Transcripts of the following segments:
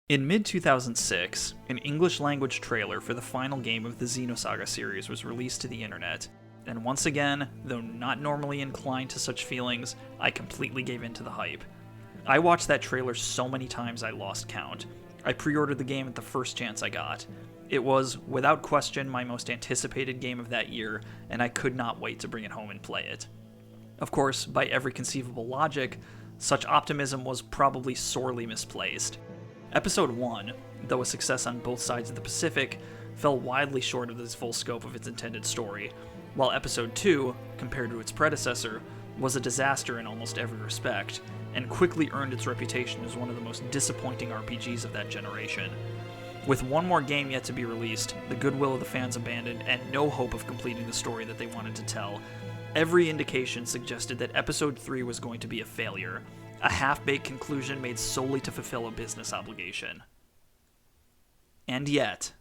In mid-2006, an English-language trailer for the final game of the Xenosaga series was released to the internet, and once again, though not normally inclined to such feelings, I completely gave in to the hype. I watched that trailer so many times I lost count. I pre-ordered the game at the first chance I got. It was, without question, my most anticipated game of that year, and I could not wait to bring it home and play it. Of course, by every conceivable logic, such optimism was probably sorely misplaced. Episode 1, though a success on both sides of the Pacific, fell widely short of the full scope of its intended story, while Episode 2, compared to its predecessor, was a disaster in almost every respect, and quickly earned its reputation as one of the most disappointing RPGs of that generation. With one more game yet to be released, the goodwill of the fans abandoned, and no hope of completing the story that they wanted to tell, every indication suggested that Episode 3 was going to be a failure, a half-baked conclusion made solely to fulfill a business obligation. And yet...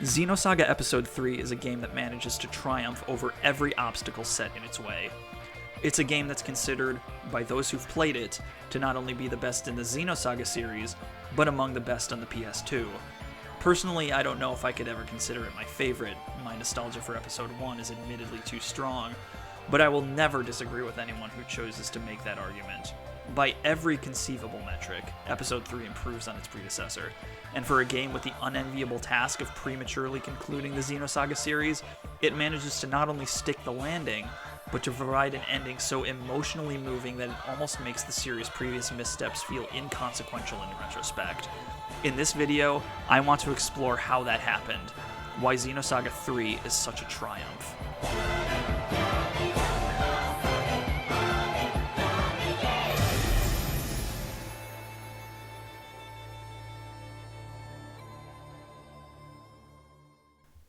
Xenosaga Episode III is a game that manages to triumph over every obstacle set in its way. It's a game that's considered, by those who've played it, to not only be the best in the Xenosaga series, but among the best on the PS2. Personally, I don't know if I could ever consider it my favorite. My nostalgia for Episode 1 is admittedly too strong, but I will never disagree with anyone who chooses to make that argument. By every conceivable metric, Episode 3 improves on its predecessor, and for a game with the unenviable task of prematurely concluding the Xenosaga series, it manages to not only stick the landing, but to provide an ending so emotionally moving that it almost makes the series' previous missteps feel inconsequential in retrospect. In this video, I want to explore how that happened, why Xenosaga 3 is such a triumph.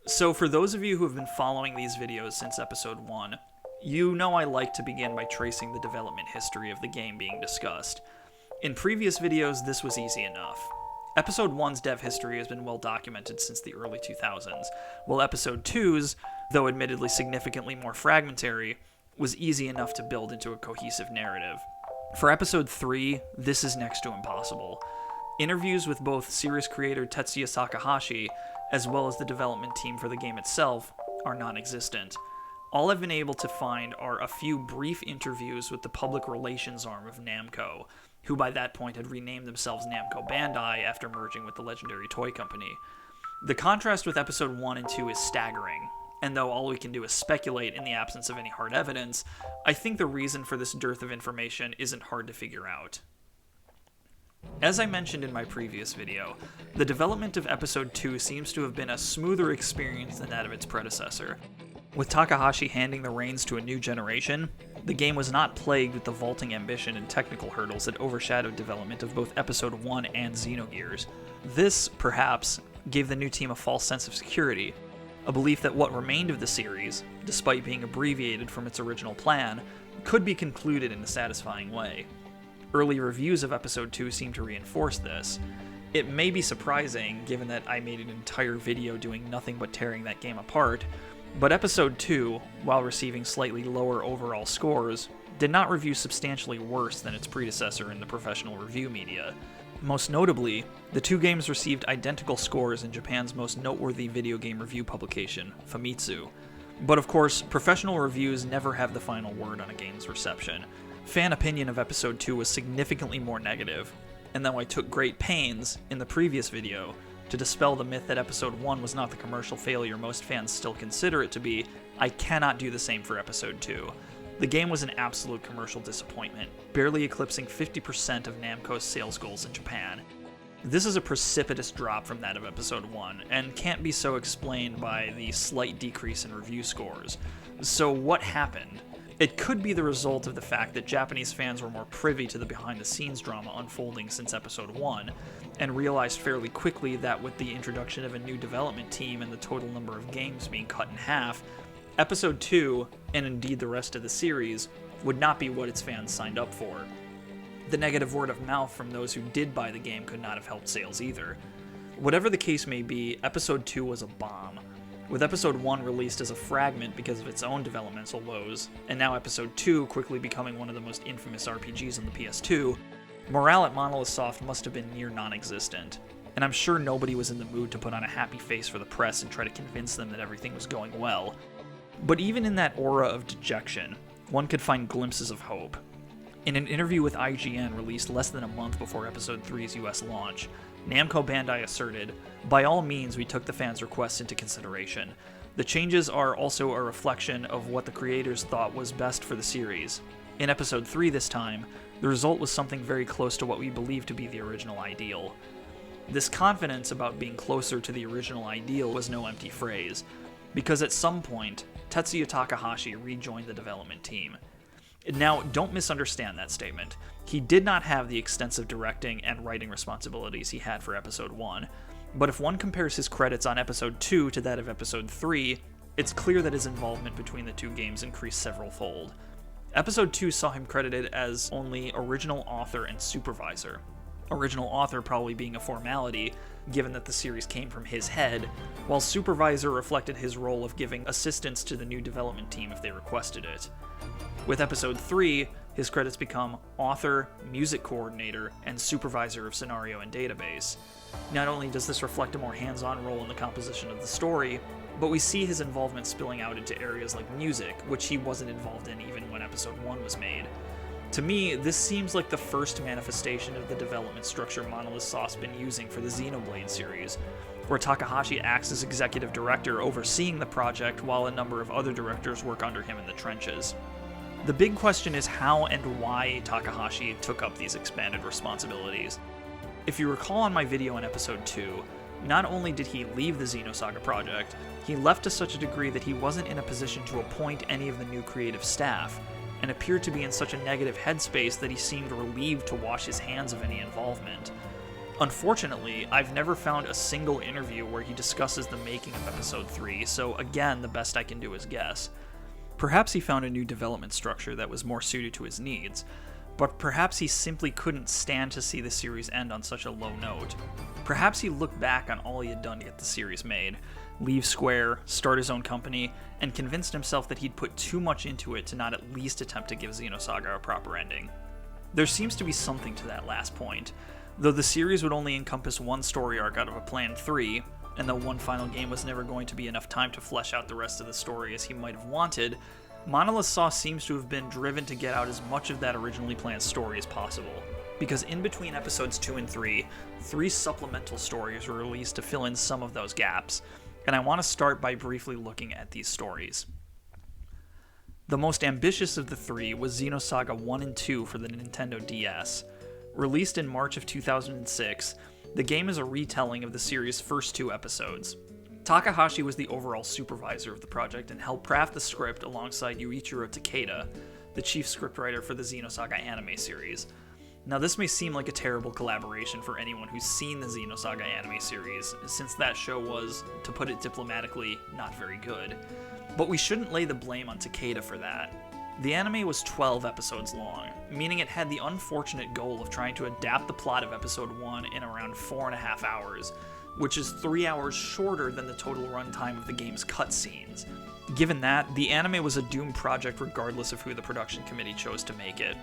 So for those of you who have been following these videos since Episode 1, you know I like to begin by tracing the development history of the game being discussed. In previous videos, this was easy enough. Episode 1's dev history has been well documented since the early 2000s, while Episode 2's, though admittedly significantly more fragmentary, was easy enough to build into a cohesive narrative. For Episode 3, this is next to impossible. Interviews with both series creator Tetsuya Takahashi, as well as the development team for the game itself, are non-existent. All I've been able to find are a few brief interviews with the public relations arm of Namco, who by that point had renamed themselves Namco Bandai after merging with the legendary toy company. The contrast with Episode 1 and 2 is staggering, and though all we can do is speculate in the absence of any hard evidence, I think the reason for this dearth of information isn't hard to figure out. As I mentioned in my previous video, the development of Episode 2 seems to have been a smoother experience than that of its predecessor. With Takahashi handing the reins to a new generation, the game was not plagued with the vaulting ambition and technical hurdles that overshadowed development of both Episode 1 and Xenogears. This, perhaps, gave the new team a false sense of security, a belief that what remained of the series, despite being abbreviated from its original plan, could be concluded in a satisfying way. Early reviews of Episode 2 seem to reinforce this. It may be surprising, given that I made an entire video doing nothing but tearing that game apart, but Episode 2, while receiving slightly lower overall scores, did not review substantially worse than its predecessor in the professional review media. Most notably, the two games received identical scores in Japan's most noteworthy video game review publication, Famitsu. But of course, professional reviews never have the final word on a game's reception. Fan opinion of Episode 2 was significantly more negative, and though I took great pains, in the previous video, to dispel the myth that Episode 1 was not the commercial failure most fans still consider it to be, I cannot do the same for Episode 2. The game was an absolute commercial disappointment, barely eclipsing 50% of Namco's sales goals in Japan. This is a precipitous drop from that of Episode 1, and can't be so explained by the slight decrease in review scores. So what happened? It could be the result of the fact that Japanese fans were more privy to the behind-the-scenes drama unfolding since Episode 1, and realized fairly quickly that with the introduction of a new development team and the total number of games being cut in half, Episode 2, and indeed the rest of the series, would not be what its fans signed up for. The negative word of mouth from those who did buy the game could not have helped sales either. Whatever the case may be, Episode 2 was a bomb. with Episode 1 released as a fragment because of its own developmental woes, and now Episode 2 quickly becoming one of the most infamous RPGs on the PS2, morale at Monolith Soft must have been near non-existent, and I'm sure nobody was in the mood to put on a happy face for the press and try to convince them that everything was going well. But even in that aura of dejection, one could find glimpses of hope. In an interview with IGN released less than a month before Episode 3's US launch, Namco Bandai asserted, "By all means, we took the fans' requests into consideration. The changes are also a reflection of what the creators thought was best for the series. In Episode 3 this time, the result was something very close to what we believe to be the original ideal." This confidence about being closer to the original ideal was no empty phrase, because at some point, Tetsuya Takahashi rejoined the development team. Now, don't misunderstand that statement. He did not have the extensive directing and writing responsibilities he had for Episode 1, but if one compares his credits on Episode 2 to that of Episode 3, it's clear that his involvement between the two games increased several-fold. Episode 2 saw him credited as only original author and supervisor. Original author probably being a formality, given that the series came from his head, while supervisor reflected his role of giving assistance to the new development team if they requested it. With Episode 3, his credits become author, music coordinator, and supervisor of scenario and database. Not only does this reflect a more hands-on role in the composition of the story, but we see his involvement spilling out into areas like music, which he wasn't involved in even when Episode 1 was made. To me, this seems like the first manifestation of the development structure Monolith Soft's been using for the Xenoblade series, where Takahashi acts as executive director overseeing the project while a number of other directors work under him in the trenches. The big question is how and why Takahashi took up these expanded responsibilities. If you recall on my video in Episode 2, not only did he leave the Xenosaga project, he left to such a degree that he wasn't in a position to appoint any of the new creative staff, and appeared to be in such a negative headspace that he seemed relieved to wash his hands of any involvement. Unfortunately, I've never found a single interview where he discusses the making of Episode 3, so again, the best I can do is guess. Perhaps he found a new development structure that was more suited to his needs, but perhaps he simply couldn't stand to see the series end on such a low note. Perhaps he looked back on all he had done to get the series made, leave Square, start his own company, and convinced himself that he'd put too much into it to not at least attempt to give Xenosaga a proper ending. There seems to be something to that last point. Though the series would only encompass one story arc out of a planned 3, and though one final game was never going to be enough time to flesh out the rest of the story as he might have wanted, Monolith Soft seems to have been driven to get out as much of that originally planned story as possible. Because in between Episodes 2 and 3, 3 supplemental stories were released to fill in some of those gaps, and I want to start by briefly looking at these stories. The most ambitious of the 3 was Xenosaga I and II for the Nintendo DS. Released in March of 2006, the game is a retelling of the series' first 2 episodes. Takahashi was the overall supervisor of the project and helped craft the script alongside Yuichiro Takeda, the chief scriptwriter for the Xenosaga anime series. Now, this may seem like a terrible collaboration for anyone who's seen the Xenosaga anime series, since that show was, to put it diplomatically, not very good. But we shouldn't lay the blame on Takeda for that. The anime was 12 episodes long, meaning it had the unfortunate goal of trying to adapt the plot of Episode 1 in around 4.5 hours, which is 3 hours shorter than the total runtime of the game's cutscenes. Given that, the anime was a doomed project regardless of who the production committee chose to make it.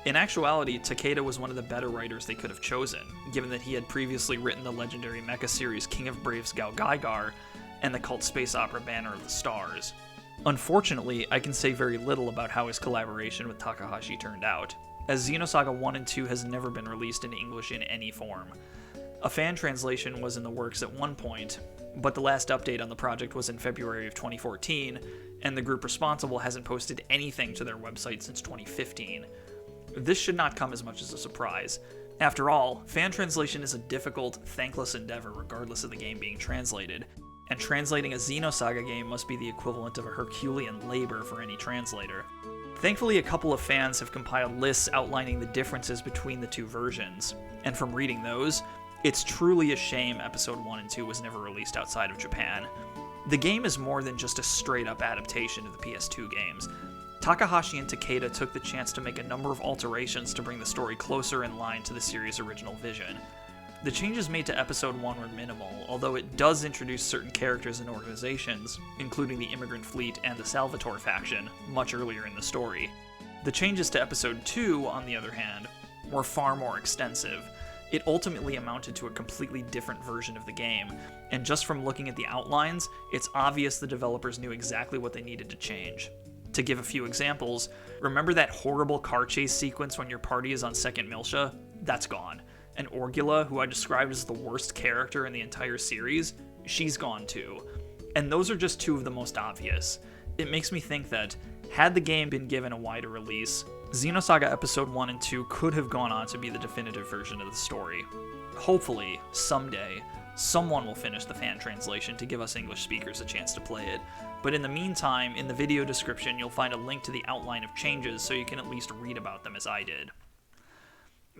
In actuality, Takeda was one of the better writers they could have chosen, given that he had previously written the legendary mecha series King of Braves Galgaigar and the cult space opera Banner of the Stars. Unfortunately, I can say very little about how his collaboration with Takahashi turned out, as Xenosaga I and II has never been released in English in any form. A fan translation was in the works at one point, but the last update on the project was in February of 2014, and the group responsible hasn't posted anything to their website since 2015. This should not come as much as a surprise. After all, fan translation is a difficult, thankless endeavor regardless of the game being translated, and translating a Xenosaga game must be the equivalent of a Herculean labor for any translator. Thankfully, a couple of fans have compiled lists outlining the differences between the 2 versions, and from reading those, it's truly a shame Episode 1 and 2 was never released outside of Japan. The game is more than just a straight-up adaptation of the PS2 games. Takahashi and Takeda took the chance to make a number of alterations to bring the story closer in line to the series' original vision. The changes made to Episode 1 were minimal, although it does introduce certain characters and organizations, including the Immigrant Fleet and the Salvatore faction, much earlier in the story. The changes to Episode 2, on the other hand, were far more extensive. It ultimately amounted to a completely different version of the game, and just from looking at the outlines, it's obvious the developers knew exactly what they needed to change. To give a few examples, remember that horrible car chase sequence when your party is on Second Miltia? That's gone. And Orgula, who I described as the worst character in the entire series, she's gone too. And those are just two of the most obvious. It makes me think that, had the game been given a wider release, Xenosaga Episode 1 and 2 could have gone on to be the definitive version of the story. Hopefully, someday, someone will finish the fan translation to give us English speakers a chance to play it. But in the meantime, in the video description, you'll find a link to the outline of changes so you can at least read about them as I did.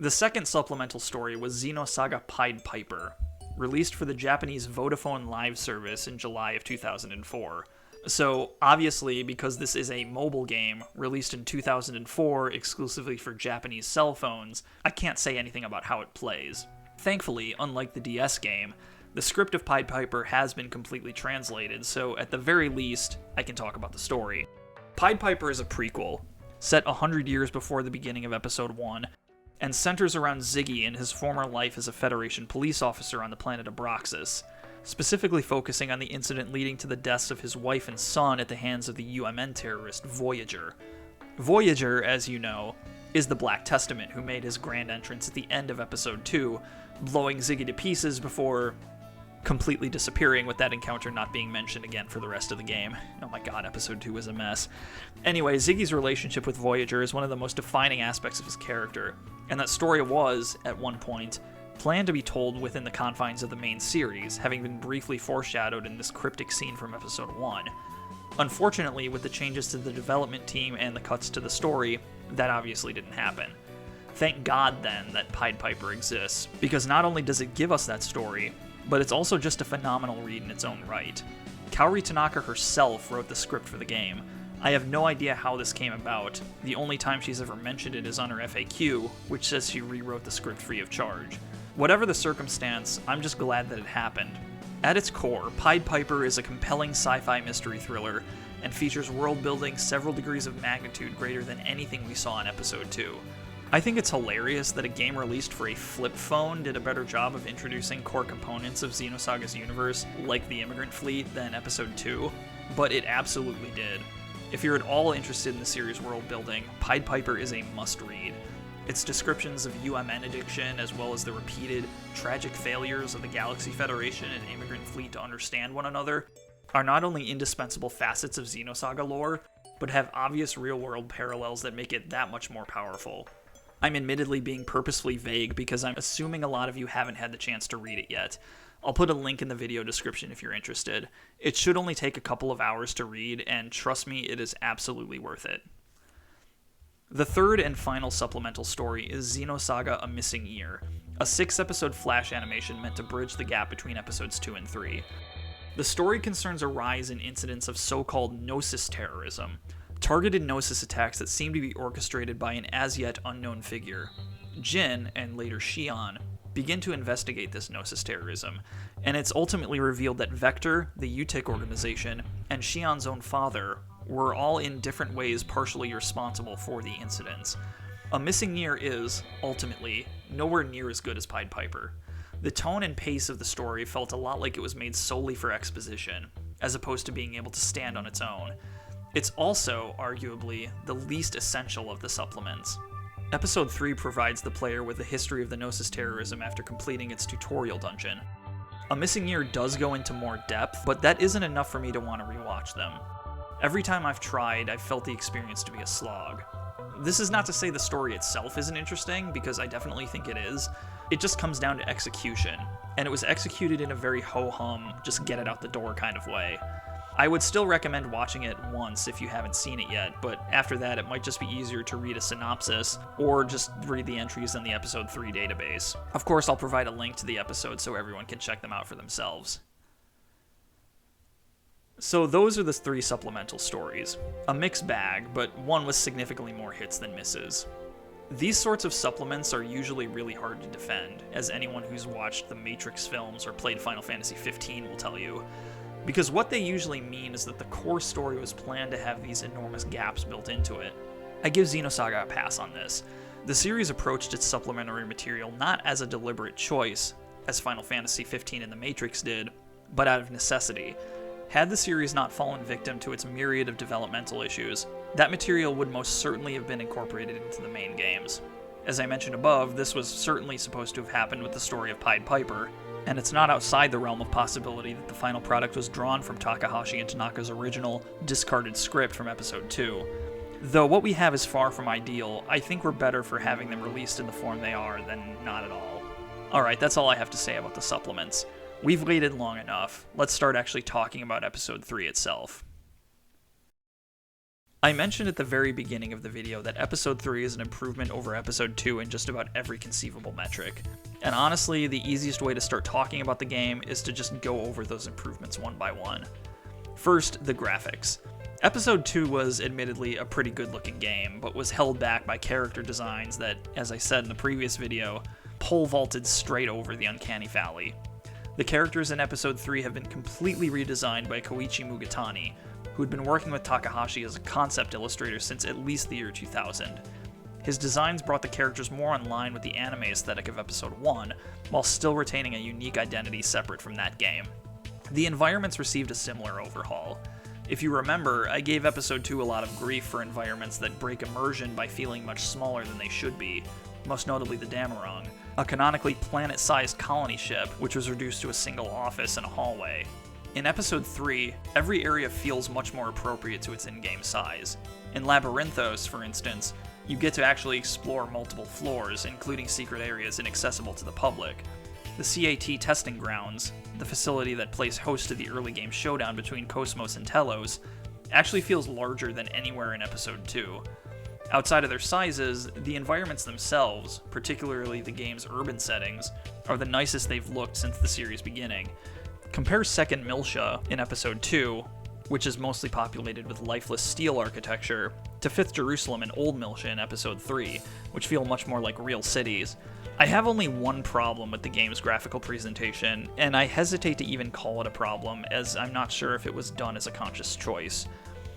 The second supplemental story was Xenosaga Pied Piper, released for the Japanese Vodafone Live service in July of 2004. So, obviously, because this is a mobile game, released in 2004 exclusively for Japanese cell phones, I can't say anything about how it plays. Thankfully, unlike the DS game, the script of Pied Piper has been completely translated, so at the very least, I can talk about the story. Pied Piper is a prequel, set 100 years before the beginning of Episode 1, and centers around Ziggy and his former life as a Federation police officer on the planet Abraxas, specifically focusing on the incident leading to the deaths of his wife and son at the hands of the UMN terrorist Voyager. Voyager, as you know, is the Black Testament who made his grand entrance at the end of Episode 2, blowing Ziggy to pieces before completely disappearing, with that encounter not being mentioned again for the rest of the game. Oh my god, Episode 2 is a mess. Anyway, Ziggy's relationship with Voyager is one of the most defining aspects of his character, and that story was, at one point, planned to be told within the confines of the main series, having been briefly foreshadowed in this cryptic scene from Episode 1. Unfortunately, with the changes to the development team and the cuts to the story, that obviously didn't happen. Thank God, then, that Pied Piper exists, because not only does it give us that story, but it's also just a phenomenal read in its own right. Kaori Tanaka herself wrote the script for the game. I have no idea how this came about. The only time she's ever mentioned it is on her FAQ, which says she rewrote the script free of charge. Whatever the circumstance, I'm just glad that it happened. At its core, Pied Piper is a compelling sci-fi mystery thriller, and features world building several degrees of magnitude greater than anything we saw in Episode 2. I think it's hilarious that a game released for a flip phone did a better job of introducing core components of Xenosaga's universe, like the Immigrant Fleet, than Episode 2, but it absolutely did. If you're at all interested in the series world building, Pied Piper is a must-read. Its descriptions of UMN addiction, as well as the repeated, tragic failures of the Galaxy Federation and Immigrant Fleet to understand one another, are not only indispensable facets of Xenosaga lore, but have obvious real-world parallels that make it that much more powerful. I'm admittedly being purposefully vague because I'm assuming a lot of you haven't had the chance to read it yet. I'll put a link in the video description if you're interested. It should only take a couple of hours to read, and trust me, it is absolutely worth it. The third and final supplemental story is Xenosaga A Missing Year, a 6-episode flash animation meant to bridge the gap between Episodes 2 and 3. The story concerns a rise in incidents of so-called Gnosis terrorism, targeted Gnosis attacks that seem to be orchestrated by an as-yet unknown figure. Jin, and later Shion, begin to investigate this Gnosis terrorism, and it's ultimately revealed that Vector, the UTIC organization, and Shion's own father were all in different ways partially responsible for the incidents. A Missing Year is, ultimately, nowhere near as good as Pied Piper. The tone and pace of the story felt a lot like it was made solely for exposition, as opposed to being able to stand on its own. It's also, arguably, the least essential of the supplements. Episode 3 provides the player with a history of the Gnosis terrorism after completing its tutorial dungeon. A Missing Year does go into more depth, but that isn't enough for me to want to rewatch them. Every time I've tried, I've felt the experience to be a slog. This is not to say the story itself isn't interesting, because I definitely think it is. It just comes down to execution, and it was executed in a very ho-hum, just get it out the door kind of way. I would still recommend watching it once if you haven't seen it yet, but after that it might just be easier to read a synopsis, or just read the entries in the Episode 3 database. Of course, I'll provide a link to the episode so everyone can check them out for themselves. So those are the 3 supplemental stories. A mixed bag, but one with significantly more hits than misses. These sorts of supplements are usually really hard to defend, as anyone who's watched the Matrix films or played Final Fantasy XV will tell you, because what they usually mean is that the core story was planned to have these enormous gaps built into it. I give Xenosaga a pass on this. The series approached its supplementary material not as a deliberate choice, as Final Fantasy XV and the Matrix did, but out of necessity. Had the series not fallen victim to its myriad of developmental issues, that material would most certainly have been incorporated into the main games. As I mentioned above, this was certainly supposed to have happened with the story of Pied Piper, and it's not outside the realm of possibility that the final product was drawn from Takahashi and Tanaka's original, discarded script from Episode II. Though what we have is far from ideal, I think we're better for having them released in the form they are than not at all. Alright, that's all I have to say about the supplements. We've waited long enough. Let's start actually talking about Episode 3 itself. I mentioned at the very beginning of the video that Episode 3 is an improvement over Episode 2 in just about every conceivable metric. And honestly, the easiest way to start talking about the game is to just go over those improvements one by one. First, the graphics. Episode 2 was admittedly a pretty good looking game, but was held back by character designs that, as I said in the previous video, pole vaulted straight over the uncanny valley. The characters in Episode 3 have been completely redesigned by Koichi Mugatani, who had been working with Takahashi as a concept illustrator since at least the year 2000. His designs brought the characters more in line with the anime aesthetic of Episode 1, while still retaining a unique identity separate from that game. The environments received a similar overhaul. If you remember, I gave Episode 2 a lot of grief for environments that break immersion by feeling much smaller than they should be, most notably the Damarong, a canonically planet-sized colony ship which was reduced to a single office and a hallway. In Episode 3, every area feels much more appropriate to its in-game size. In Labyrinthos, for instance, you get to actually explore multiple floors, including secret areas inaccessible to the public. The CAT testing grounds, the facility that plays host to the early game showdown between Cosmos and Telos, actually feels larger than anywhere in Episode 2. Outside of their sizes, the environments themselves, particularly the game's urban settings, are the nicest they've looked since the series' beginning. Compare Second Miltia in Episode 2, which is mostly populated with lifeless steel architecture, to Fifth Jerusalem and Old Miltia in Episode 3, which feel much more like real cities. I have only one problem with the game's graphical presentation, and I hesitate to even call it a problem, as I'm not sure if it was done as a conscious choice.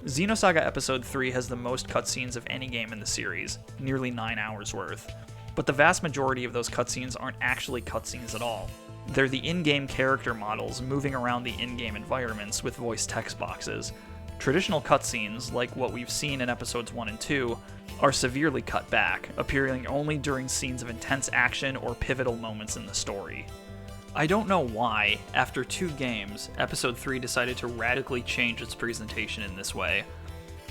Xenosaga Episode 3 has the most cutscenes of any game in the series, nearly 9 hours worth. But the vast majority of those cutscenes aren't actually cutscenes at all. They're the in-game character models moving around the in-game environments with voice text boxes. Traditional cutscenes, like what we've seen in Episodes 1 and 2, are severely cut back, appearing only during scenes of intense action or pivotal moments in the story. I don't know why, after 2 games, Episode 3 decided to radically change its presentation in this way.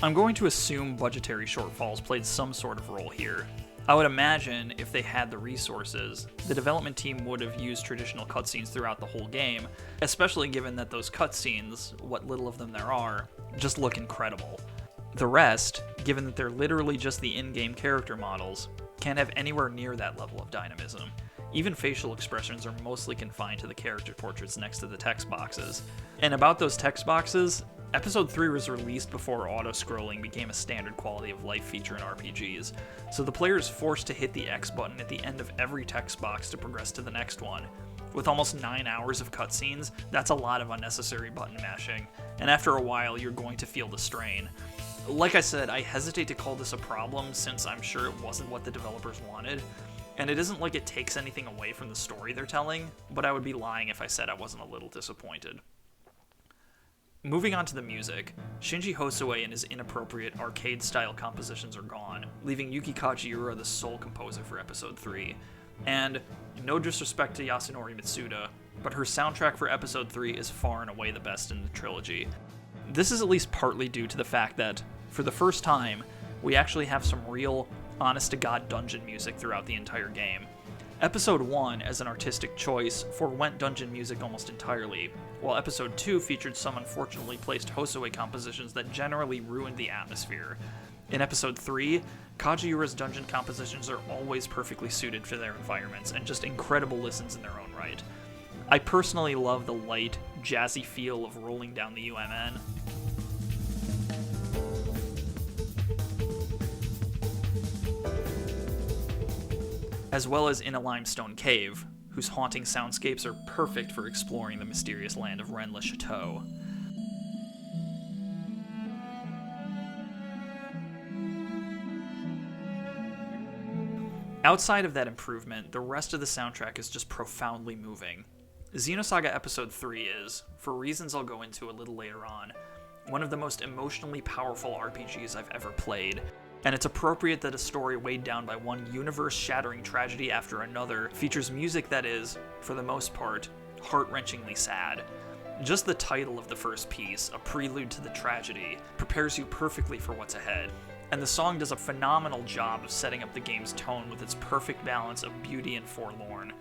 I'm going to assume budgetary shortfalls played some sort of role here. I would imagine if they had the resources, the development team would have used traditional cutscenes throughout the whole game, especially given that those cutscenes, what little of them there are, just look incredible. The rest, given that they're literally just the in-game character models, can't have anywhere near that level of dynamism. Even facial expressions are mostly confined to the character portraits next to the text boxes. And about those text boxes, Episode 3 was released before auto-scrolling became a standard quality of life feature in RPGs, so the player is forced to hit the X button at the end of every text box to progress to the next one. With almost 9 hours of cutscenes, that's a lot of unnecessary button mashing, and after a while you're going to feel the strain. Like I said, I hesitate to call this a problem since I'm sure it wasn't what the developers wanted, and it isn't like it takes anything away from the story they're telling, but I would be lying if I said I wasn't a little disappointed. Moving on to the music, Shinji Hosoe and his inappropriate arcade-style compositions are gone, leaving Yuki Kajiura the sole composer for Episode 3. And, no disrespect to Yasunori Mitsuda, but her soundtrack for Episode 3 is far and away the best in the trilogy. This is at least partly due to the fact that, for the first time, we actually have some real, honest-to-God dungeon music throughout the entire game. Episode 1, as an artistic choice, forewent dungeon music almost entirely, while Episode 2 featured some unfortunately placed Hosoe compositions that generally ruined the atmosphere. In Episode 3, Kajiura's dungeon compositions are always perfectly suited for their environments, and just incredible listens in their own right. I personally love the light, jazzy feel of rolling down the UMN. as well as in a limestone cave, whose haunting soundscapes are perfect for exploring the mysterious land of Rennes-le-Château. Outside of that improvement, the rest of the soundtrack is just profoundly moving. Xenosaga Episode III is, for reasons I'll go into a little later on, one of the most emotionally powerful RPGs I've ever played, and it's appropriate that a story weighed down by one universe-shattering tragedy after another features music that is, for the most part, heart-wrenchingly sad. Just the title of the first piece, a prelude to the tragedy, prepares you perfectly for what's ahead, and the song does a phenomenal job of setting up the game's tone with its perfect balance of beauty and forlorn.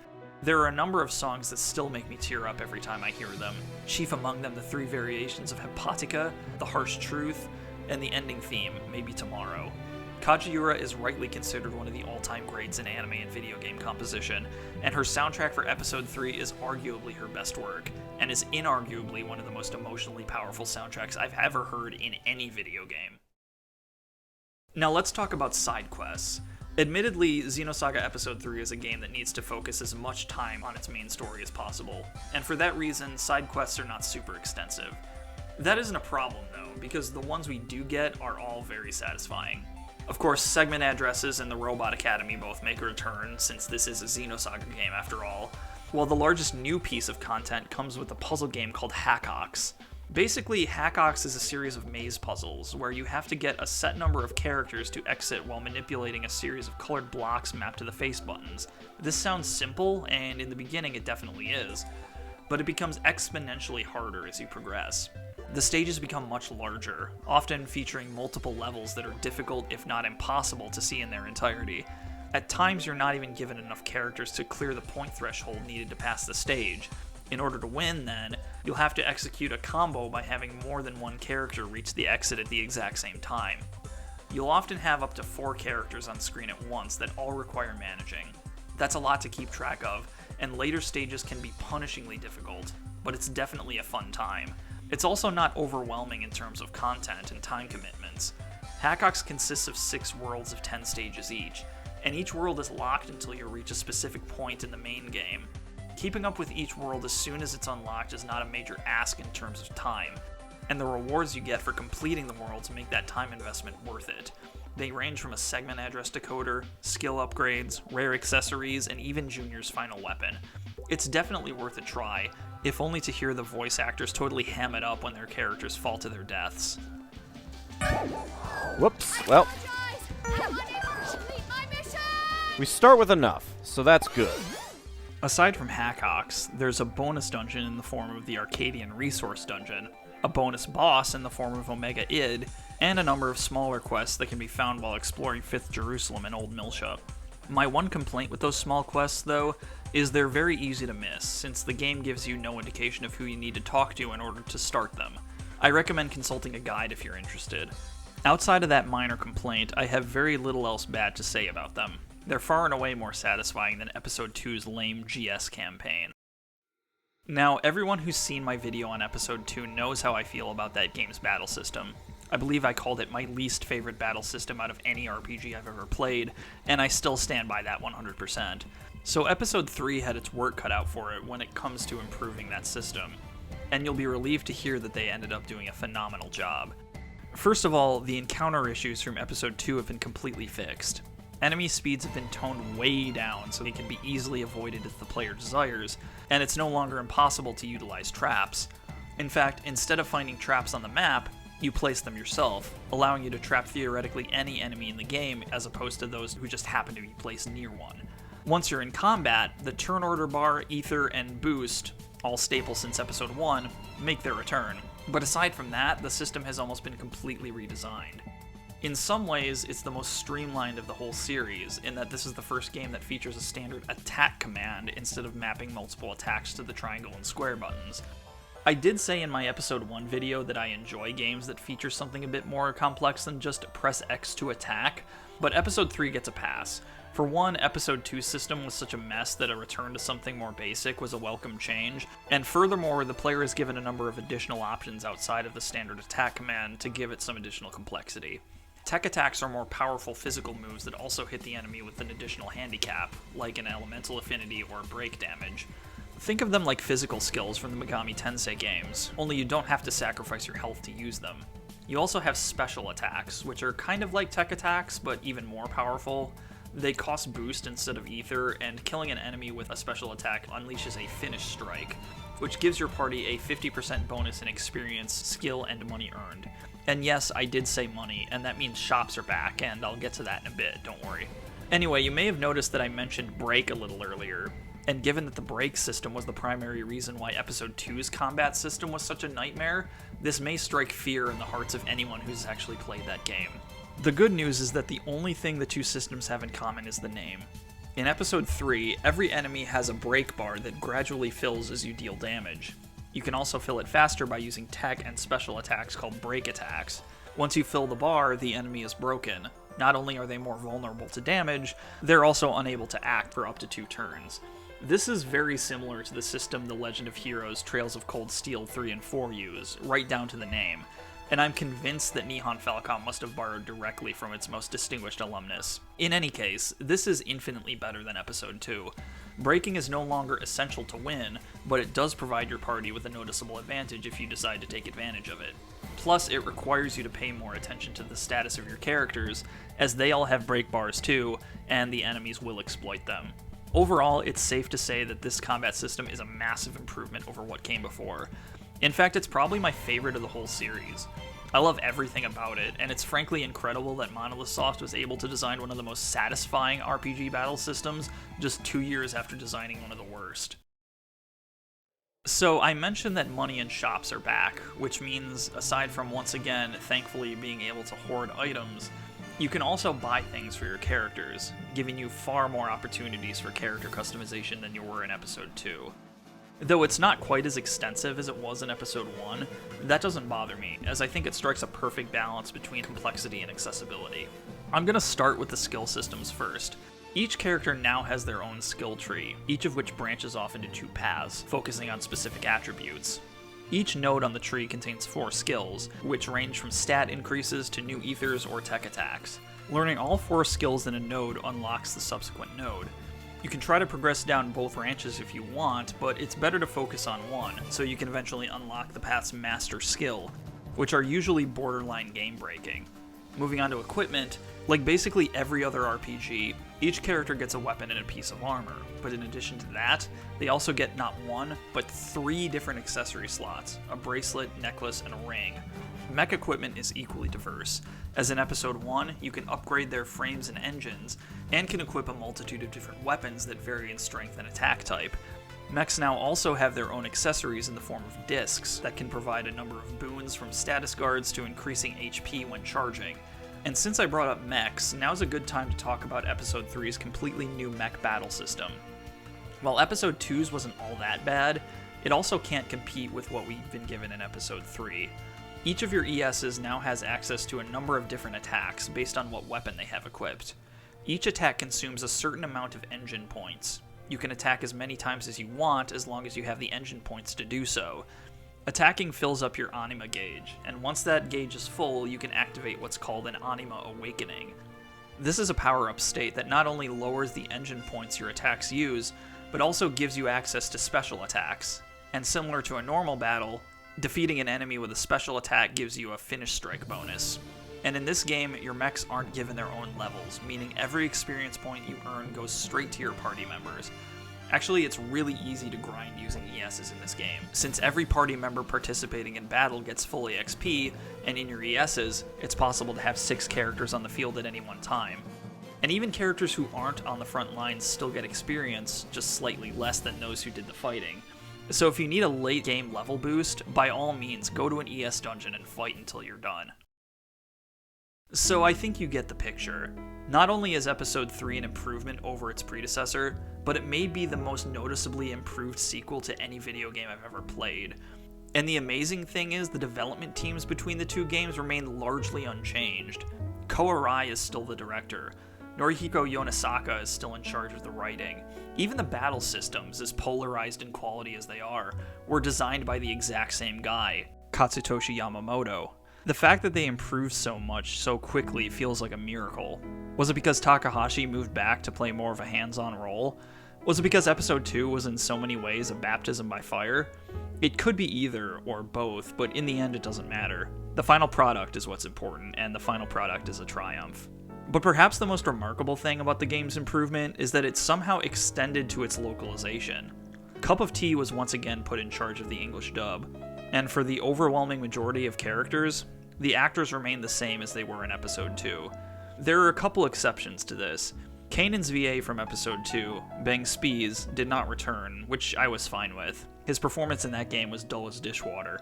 There are a number of songs that still make me tear up every time I hear them, chief among them the 3 variations of Hepatica, The Harsh Truth, and the ending theme, Maybe Tomorrow. Kajiura is rightly considered one of the all-time greats in anime and video game composition, and her soundtrack for Episode 3 is arguably her best work, and is inarguably one of the most emotionally powerful soundtracks I've ever heard in any video game. Now let's talk about side quests. Admittedly, Xenosaga Episode III is a game that needs to focus as much time on its main story as possible, and for that reason, side quests are not super extensive. That isn't a problem though, because the ones we do get are all very satisfying. Of course, segment addresses and the Robot Academy both make a return, since this is a Xenosaga game after all, while the largest new piece of content comes with a puzzle game called Hackox. Basically, Hackox is a series of maze puzzles, where you have to get a set number of characters to exit while manipulating a series of colored blocks mapped to the face buttons. This sounds simple, and in the beginning it definitely is, but it becomes exponentially harder as you progress. The stages become much larger, often featuring multiple levels that are difficult if not impossible to see in their entirety. At times you're not even given enough characters to clear the point threshold needed to pass the stage. In order to win, then, you'll have to execute a combo by having more than one character reach the exit at the exact same time. You'll often have up to 4 characters on screen at once that all require managing. That's a lot to keep track of, and later stages can be punishingly difficult, but it's definitely a fun time. It's also not overwhelming in terms of content and time commitments. Hackox consists of 6 worlds of 10 stages each, and each world is locked until you reach a specific point in the main game. Keeping up with each world as soon as it's unlocked is not a major ask in terms of time, and the rewards you get for completing the worlds make that time investment worth it. They range from a segment address decoder, skill upgrades, rare accessories, and even Junior's final weapon. It's definitely worth a try, if only to hear the voice actors totally ham it up when their characters fall to their deaths. Whoops, well, we start with enough, so that's good. Aside from Hackox, there's a bonus dungeon in the form of the Arcadian Resource Dungeon, a bonus boss in the form of Omega Id, and a number of smaller quests that can be found while exploring 5th Jerusalem and Old Milsha. My one complaint with those small quests, though, is they're very easy to miss, since the game gives you no indication of who you need to talk to in order to start them. I recommend consulting a guide if you're interested. Outside of that minor complaint, I have very little else bad to say about them. They're far and away more satisfying than Episode 2's lame GS campaign. Now, everyone who's seen my video on Episode 2 knows how I feel about that game's battle system. I believe I called it my least favorite battle system out of any RPG I've ever played, and I still stand by that 100%. So Episode 3 had its work cut out for it when it comes to improving that system, and you'll be relieved to hear that they ended up doing a phenomenal job. First of all, the encounter issues from Episode 2 have been completely fixed. Enemy speeds have been toned way down so they can be easily avoided if the player desires, and it's no longer impossible to utilize traps. In fact, instead of finding traps on the map, you place them yourself, allowing you to trap theoretically any enemy in the game as opposed to those who just happen to be placed near one. Once you're in combat, the turn order bar, ether, and boost, all staples since Episode 1, make their return. But aside from that, the system has almost been completely redesigned. In some ways, it's the most streamlined of the whole series, in that this is the first game that features a standard attack command instead of mapping multiple attacks to the triangle and square buttons. I did say in my Episode 1 video that I enjoy games that feature something a bit more complex than just press X to attack, but Episode 3 gets a pass. For one, Episode 2's system was such a mess that a return to something more basic was a welcome change, and furthermore, the player is given a number of additional options outside of the standard attack command to give it some additional complexity. Tech attacks are more powerful physical moves that also hit the enemy with an additional handicap, like an elemental affinity or break damage. Think of them like physical skills from the Megami Tensei games, only you don't have to sacrifice your health to use them. You also have special attacks, which are kind of like tech attacks, but even more powerful. They cost boost instead of ether, and killing an enemy with a special attack unleashes a finish strike, which gives your party a 50% bonus in experience, skill, and money earned. And yes, I did say money, and that means shops are back, and I'll get to that in a bit, don't worry. Anyway, you may have noticed that I mentioned break a little earlier, and given that the break system was the primary reason why Episode 2's combat system was such a nightmare, this may strike fear in the hearts of anyone who's actually played that game. The good news is that the only thing the two systems have in common is the name. In Episode 3, every enemy has a break bar that gradually fills as you deal damage. You can also fill it faster by using tech and special attacks called break attacks. Once you fill the bar, the enemy is broken. Not only are they more vulnerable to damage, they're also unable to act for up to 2 turns. This is very similar to the system The Legend of Heroes Trails of Cold Steel 3 and 4 use, right down to the name, and I'm convinced that Nihon Falcom must have borrowed directly from its most distinguished alumnus. In any case, this is infinitely better than Episode 2. Breaking is no longer essential to win, but it does provide your party with a noticeable advantage if you decide to take advantage of it. Plus, it requires you to pay more attention to the status of your characters, as they all have break bars too, and the enemies will exploit them. Overall, it's safe to say that this combat system is a massive improvement over what came before. In fact, it's probably my favorite of the whole series. I love everything about it, and it's frankly incredible that Monolith Soft was able to design one of the most satisfying RPG battle systems just 2 years after designing one of the worst. So I mentioned that money and shops are back, which means, aside from once again, thankfully being able to hoard items, you can also buy things for your characters, giving you far more opportunities for character customization than you were in Episode 2. Though it's not quite as extensive as it was in Episode 1, that doesn't bother me, as I think it strikes a perfect balance between complexity and accessibility. I'm going to start with the skill systems first. Each character now has their own skill tree, each of which branches off into 2 paths, focusing on specific attributes. Each node on the tree contains 4 skills, which range from stat increases to new ethers or tech attacks. Learning all 4 skills in a node unlocks the subsequent node. You can try to progress down both branches if you want, but it's better to focus on one, so you can eventually unlock the path's master skill, which are usually borderline game-breaking. Moving on to equipment, like basically every other RPG, each character gets a weapon and a piece of armor, but in addition to that, they also get not 1, but 3 different accessory slots, a bracelet, necklace, and a ring. Mech equipment is equally diverse. As in Episode 1, you can upgrade their frames and engines, and can equip a multitude of different weapons that vary in strength and attack type. Mechs now also have their own accessories in the form of discs that can provide a number of boons from status guards to increasing HP when charging. And since I brought up mechs, now's a good time to talk about Episode 3's completely new mech battle system. While Episode 2's wasn't all that bad, it also can't compete with what we've been given in Episode 3. Each of your ESs now has access to a number of different attacks based on what weapon they have equipped. Each attack consumes a certain amount of engine points. You can attack as many times as you want as long as you have the engine points to do so. Attacking fills up your Anima gauge, and once that gauge is full, you can activate what's called an Anima Awakening. This is a power-up state that not only lowers the engine points your attacks use, but also gives you access to special attacks. And similar to a normal battle, defeating an enemy with a special attack gives you a finish strike bonus. And in this game, your mechs aren't given their own levels, meaning every experience point you earn goes straight to your party members. Actually, it's really easy to grind using ESs in this game, since every party member participating in battle gets full EXP, and in your ESs, it's possible to have 6 characters on the field at any one time. And even characters who aren't on the front lines still get experience, just slightly less than those who did the fighting. So if you need a late game level boost, by all means go to an ES dungeon and fight until you're done. So I think you get the picture. Not only is Episode 3 an improvement over its predecessor, but it may be the most noticeably improved sequel to any video game I've ever played. And the amazing thing is the development teams between the 2 games remain largely unchanged. Ko Arai is still the director. Norihiko Yonesaka is still in charge of the writing. Even the battle systems, as polarized in quality as they are, were designed by the exact same guy, Katsutoshi Yamamoto. The fact that they improved so much so quickly feels like a miracle. Was it because Takahashi moved back to play more of a hands-on role? Was it because Episode 2 was in so many ways a baptism by fire? It could be either or both, but in the end it doesn't matter. The final product is what's important, and the final product is a triumph. But perhaps the most remarkable thing about the game's improvement is that it somehow extended to its localization. Cup of Tea was once again put in charge of the English dub, and for the overwhelming majority of characters, the actors remain the same as they were in Episode 2. There are a couple exceptions to this. Kanan's VA from Episode 2, Bang Spees, did not return, which I was fine with. His performance in that game was dull as dishwater.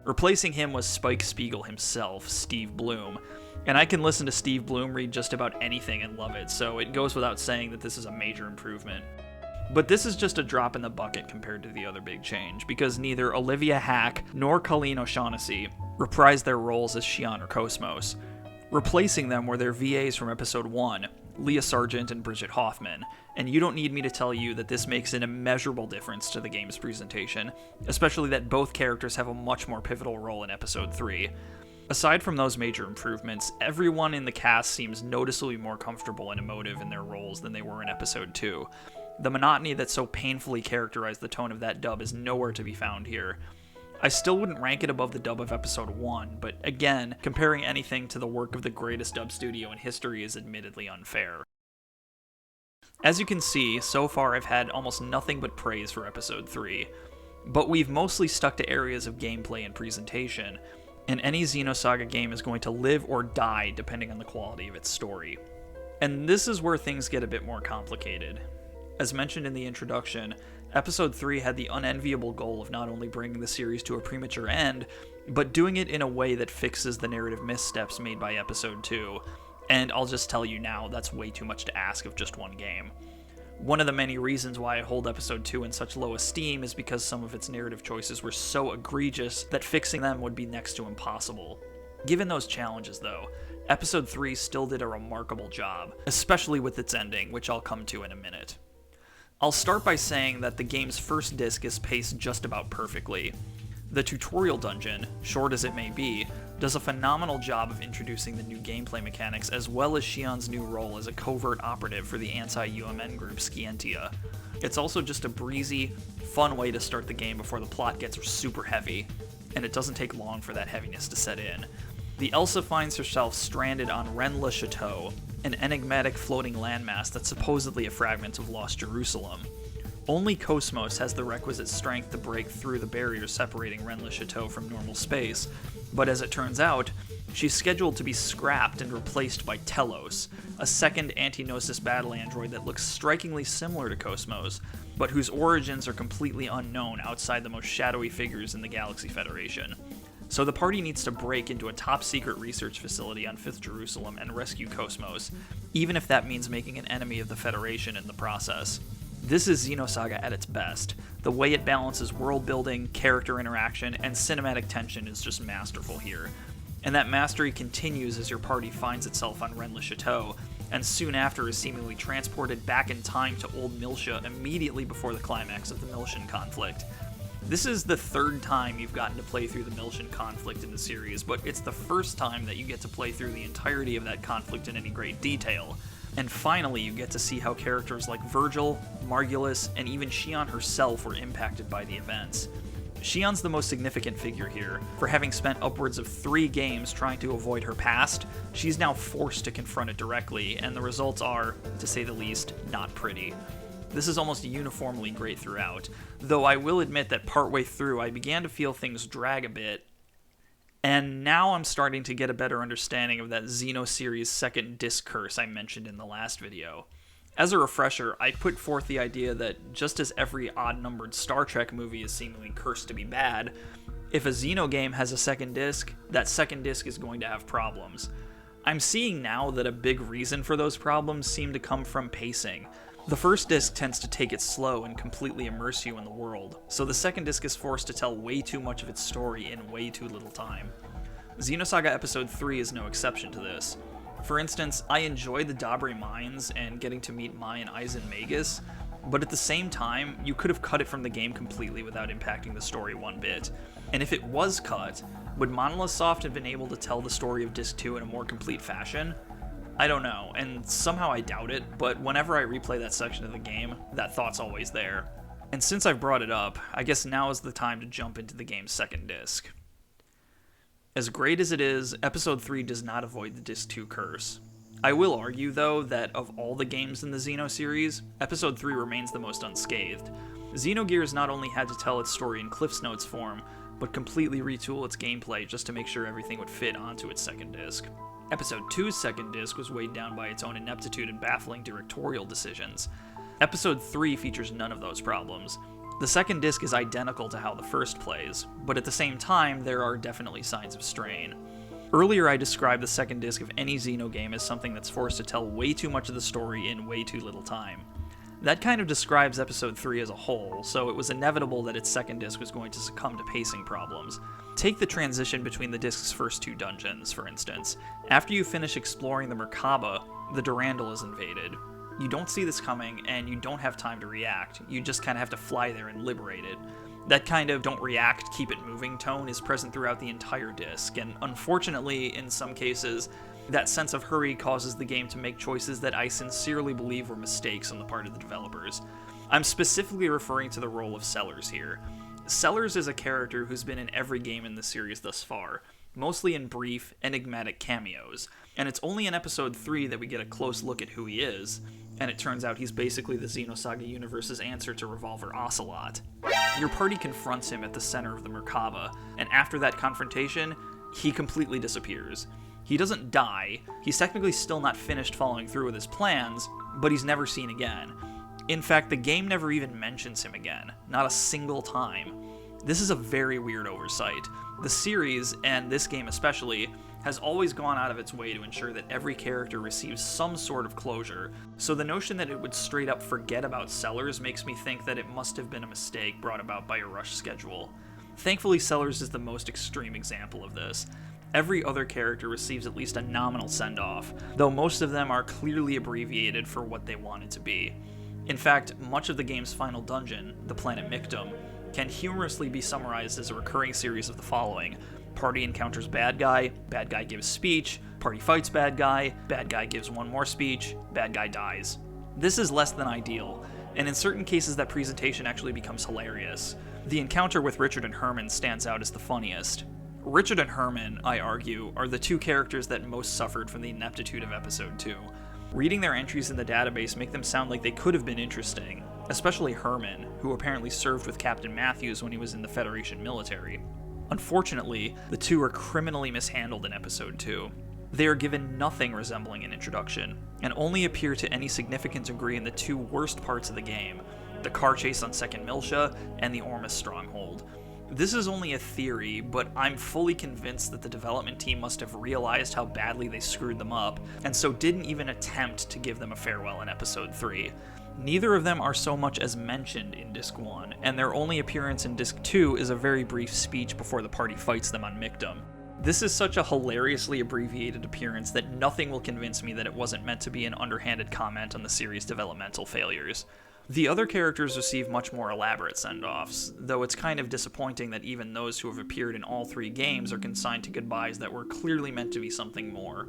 Replacing him was Spike Spiegel himself, Steve Bloom, and I can listen to Steve Bloom read just about anything and love it, so it goes without saying that this is a major improvement. But this is just a drop in the bucket compared to the other big change, because neither Olivia Hack nor Colleen O'Shaughnessy reprised their roles as Shion or Cosmos. Replacing them were their VAs from Episode 1, Leah Sargent and Bridget Hoffman, and you don't need me to tell you that this makes an immeasurable difference to the game's presentation, especially that both characters have a much more pivotal role in Episode 3. Aside from those major improvements, everyone in the cast seems noticeably more comfortable and emotive in their roles than they were in Episode 2. The monotony that so painfully characterized the tone of that dub is nowhere to be found here. I still wouldn't rank it above the dub of Episode 1, but again, comparing anything to the work of the greatest dub studio in history is admittedly unfair. As you can see, so far I've had almost nothing but praise for Episode 3, but we've mostly stuck to areas of gameplay and presentation, and any Xenosaga game is going to live or die depending on the quality of its story. And this is where things get a bit more complicated. As mentioned in the introduction, Episode 3 had the unenviable goal of not only bringing the series to a premature end, but doing it in a way that fixes the narrative missteps made by Episode 2. And I'll just tell you now, that's way too much to ask of just one game. One of the many reasons why I hold Episode 2 in such low esteem is because some of its narrative choices were so egregious that fixing them would be next to impossible. Given those challenges, though, Episode 3 still did a remarkable job, especially with its ending, which I'll come to in a minute. I'll start by saying that the game's first disc is paced just about perfectly. The tutorial dungeon, short as it may be, does a phenomenal job of introducing the new gameplay mechanics as well as Shion's new role as a covert operative for the anti-UMN group Scientia. It's also just a breezy, fun way to start the game before the plot gets super heavy, and it doesn't take long for that heaviness to set in. The Elsa finds herself stranded on Rennes-le-Château, an enigmatic floating landmass that's supposedly a fragment of lost Jerusalem. Only Cosmos has the requisite strength to break through the barrier separating Rennes-le-Château from normal space, but as it turns out, she's scheduled to be scrapped and replaced by Telos, a second anti-Gnosis battle android that looks strikingly similar to Cosmos, but whose origins are completely unknown outside the most shadowy figures in the Galaxy Federation. So the party needs to break into a top-secret research facility on 5th Jerusalem and rescue Cosmos, even if that means making an enemy of the Federation in the process. This is Xenosaga at its best. The way it balances world building, character interaction, and cinematic tension is just masterful here. And that mastery continues as your party finds itself on Rennes-le-Château, and soon after is seemingly transported back in time to Old Miltia immediately before the climax of the Miltian conflict. This is the third time you've gotten to play through the Miltian conflict in the series, but it's the first time that you get to play through the entirety of that conflict in any great detail. And finally, you get to see how characters like Virgil, Margulis, and even Shion herself were impacted by the events. Shion's the most significant figure here. For having spent upwards of 3 games trying to avoid her past, she's now forced to confront it directly, and the results are, to say the least, not pretty. This is almost uniformly great throughout, though I will admit that partway through I began to feel things drag a bit, and now I'm starting to get a better understanding of that Xeno series' second disc curse I mentioned in the last video. As a refresher, I put forth the idea that just as every odd-numbered Star Trek movie is seemingly cursed to be bad, if a Xeno game has a second disc, that second disc is going to have problems. I'm seeing now that a big reason for those problems seem to come from pacing. The first disc tends to take it slow and completely immerse you in the world, so the second disc is forced to tell way too much of its story in way too little time. Xenosaga Episode 3 is no exception to this. For instance, I enjoy the Dabri Mines and getting to meet Mai and Aizen Magus, but at the same time, you could have cut it from the game completely without impacting the story one bit. And if it was cut, Would Monolith Soft have been able to tell the story of Disc 2 in a more complete fashion? I don't know, and somehow I doubt it, but whenever I replay that section of the game, that thought's always there. And since I've brought it up, I guess now is the time to jump into the game's second disc. As great as it is, Episode 3 does not avoid the Disc 2 curse. I will argue, though, that of all the games in the Xeno series, Episode 3 remains the most unscathed. Xenogears not only had to tell its story in Cliff's Notes form, but completely retool its gameplay just to make sure everything would fit onto its second disc. Episode 2's second disc was weighed down by its own ineptitude and baffling directorial decisions. Episode 3 features none of those problems. The second disc is identical to how the first plays, but at the same time, there are definitely signs of strain. Earlier I described the second disc of any Xeno game as something that's forced to tell way too much of the story in way too little time. That kind of describes Episode 3 as a whole, so it was inevitable that its second disc was going to succumb to pacing problems. Take the transition between the disc's first two dungeons, for instance. After you finish exploring the Merkaba, the Durandal is invaded. You don't see this coming, and you don't have time to react. You just kind of have to fly there and liberate it. That kind of don't react, keep it moving tone is present throughout the entire disc, and unfortunately, in some cases, that sense of hurry causes the game to make choices that I sincerely believe were mistakes on the part of the developers. I'm specifically referring to the role of Sellers here. Sellers is a character who's been in every game in the series thus far, mostly in brief, enigmatic cameos, and it's only in Episode 3 that we get a close look at who he is, and it turns out he's basically the Xenosaga universe's answer to Revolver Ocelot. Your party confronts him at the center of the Merkaba, and after that confrontation, he completely disappears. He doesn't die, he's technically still not finished following through with his plans, but he's never seen again. In fact, the game never even mentions him again, not a single time. This is a very weird oversight. The series, and this game especially, has always gone out of its way to ensure that every character receives some sort of closure, so the notion that it would straight up forget about Sellers makes me think that it must have been a mistake brought about by a rush schedule. Thankfully, Sellers is the most extreme example of this. Every other character receives at least a nominal send-off, though most of them are clearly abbreviated for what they want it to be. In fact, much of the game's final dungeon, the planet Mictum, can humorously be summarized as a recurring series of the following: party encounters bad guy gives speech, party fights bad guy gives one more speech, bad guy dies. This is less than ideal, and in certain cases that presentation actually becomes hilarious. The encounter with Richard and Hermann stands out as the funniest. Richard and Hermann, I argue, are the two characters that most suffered from the ineptitude of Episode 2. Reading their entries in the database make them sound like they could have been interesting, especially Hermann, who apparently served with Captain Matthews when he was in the Federation military. Unfortunately, the two are criminally mishandled in Episode 2. They are given nothing resembling an introduction, and only appear to any significant degree in the two worst parts of the game, the car chase on Second Miltia and the Ormus stronghold. This is only a theory, but I'm fully convinced that the development team must have realized how badly they screwed them up, and so didn't even attempt to give them a farewell in Episode 3. Neither of them are so much as mentioned in Disc 1, and their only appearance in Disc 2 is a very brief speech before the party fights them on Mictum. This is such a hilariously abbreviated appearance that nothing will convince me that it wasn't meant to be an underhanded comment on the series' developmental failures. The other characters receive much more elaborate send-offs, though it's kind of disappointing that even those who have appeared in all three games are consigned to goodbyes that were clearly meant to be something more.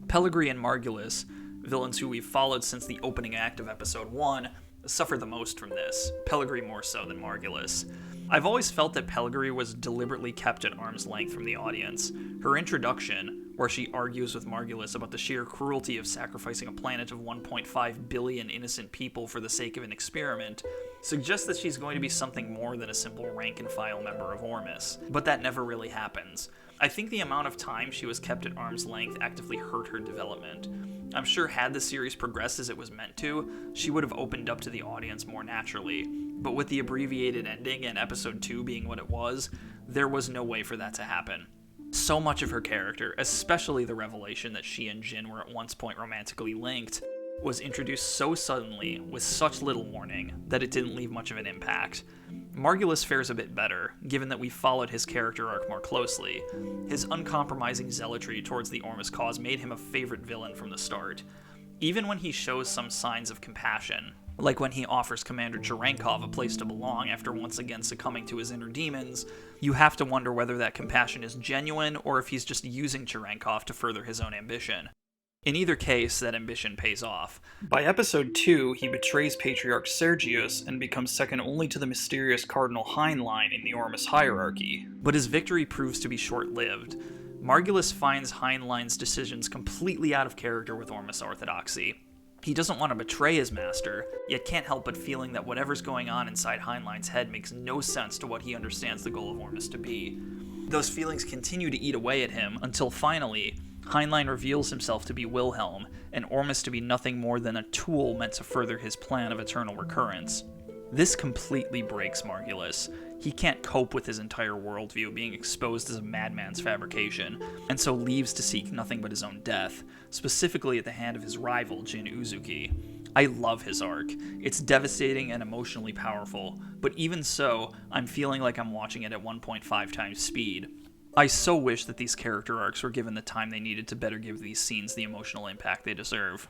Pellegri and Margulis, villains who we've followed since the opening act of Episode 1, suffer the most from this, Pellegri more so than Margulis. I've always felt that Pellegri was deliberately kept at arm's length from the audience. Her introduction, where she argues with Margulis about the sheer cruelty of sacrificing a planet of 1.5 billion innocent people for the sake of an experiment, suggests that she's going to be something more than a simple rank-and-file member of Ormus, but that never really happens. I think the amount of time she was kept at arm's length actively hurt her development. I'm sure had the series progressed as it was meant to, she would have opened up to the audience more naturally, but with the abbreviated ending and Episode 2 being what it was, there was no way for that to happen. So much of her character, especially the revelation that she and Jin were at one point romantically linked, was introduced so suddenly, with such little warning, that it didn't leave much of an impact. Margulis fares a bit better, given that we followed his character arc more closely. His uncompromising zealotry towards the Ormus cause made him a favorite villain from the start. Even when he shows some signs of compassion, Like when he offers Commander Cherenkov a place to belong after once again succumbing to his inner demons, you have to wonder whether that compassion is genuine or if he's just using Cherenkov to further his own ambition. In either case, that ambition pays off. By Episode II, he betrays Patriarch Sergius and becomes second only to the mysterious Cardinal Heinlein in the Ormus hierarchy. But his victory proves to be short-lived. Margulis finds Heinlein's decisions completely out of character with Ormus orthodoxy. He doesn't want to betray his master, yet can't help but feeling that whatever's going on inside Heinlein's head makes no sense to what he understands the goal of Ormus to be. Those feelings continue to eat away at him until finally, Heinlein reveals himself to be Wilhelm, and Ormus to be nothing more than a tool meant to further his plan of eternal recurrence. This completely breaks Margulis. He can't cope with his entire worldview being exposed as a madman's fabrication, and so leaves to seek nothing but his own death, specifically at the hand of his rival, Jin Uzuki. I love his arc. It's devastating and emotionally powerful, but even so, I'm feeling like I'm watching it at 1.5 times speed. I so wish that these character arcs were given the time they needed to better give these scenes the emotional impact they deserve.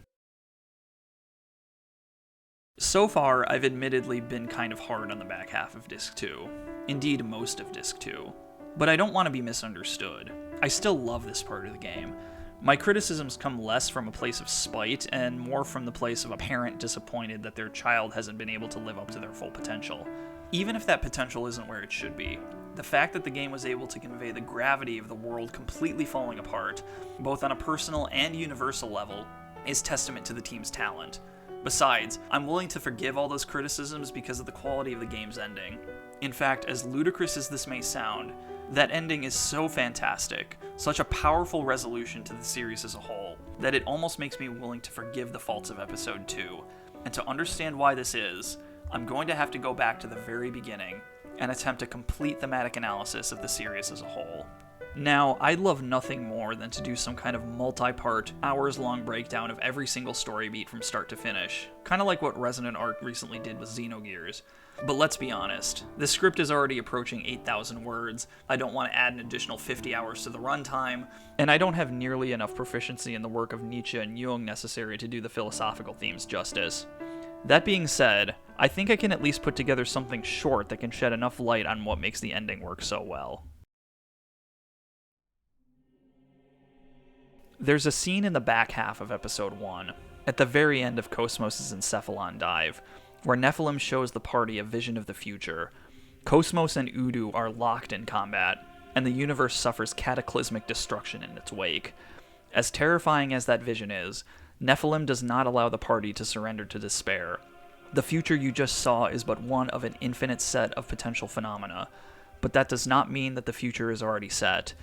So far, I've admittedly been kind of hard on the back half of Disc 2. Indeed, most of Disc 2. But I don't want to be misunderstood. I still love this part of the game. My criticisms come less from a place of spite and more from the place of a parent disappointed that their child hasn't been able to live up to their full potential. Even if that potential isn't where it should be, the fact that the game was able to convey the gravity of the world completely falling apart, both on a personal and universal level, is testament to the team's talent. Besides, I'm willing to forgive all those criticisms because of the quality of the game's ending. In fact, as ludicrous as this may sound, that ending is so fantastic, such a powerful resolution to the series as a whole, that it almost makes me willing to forgive the faults of Episode 2. And to understand why this is, I'm going to have to go back to the very beginning and attempt a complete thematic analysis of the series as a whole. Now, I'd love nothing more than to do some kind of multi-part, hours-long breakdown of every single story beat from start to finish, kind of like what Resonant Arc recently did with Xenogears. But let's be honest, the script is already approaching 8,000 words, I don't want to add an additional 50 hours to the runtime, and I don't have nearly enough proficiency in the work of Nietzsche and Jung necessary to do the philosophical themes justice. That being said, I think I can at least put together something short that can shed enough light on what makes the ending work so well. There's a scene in the back half of Episode 1, at the very end of Cosmos' Encephalon dive, where Nephilim shows the party a vision of the future. Cosmos and Udu are locked in combat, and the universe suffers cataclysmic destruction in its wake. As terrifying as that vision is, Nephilim does not allow the party to surrender to despair. The future you just saw is but one of an infinite set of potential phenomena, but that does not mean that the future is already set.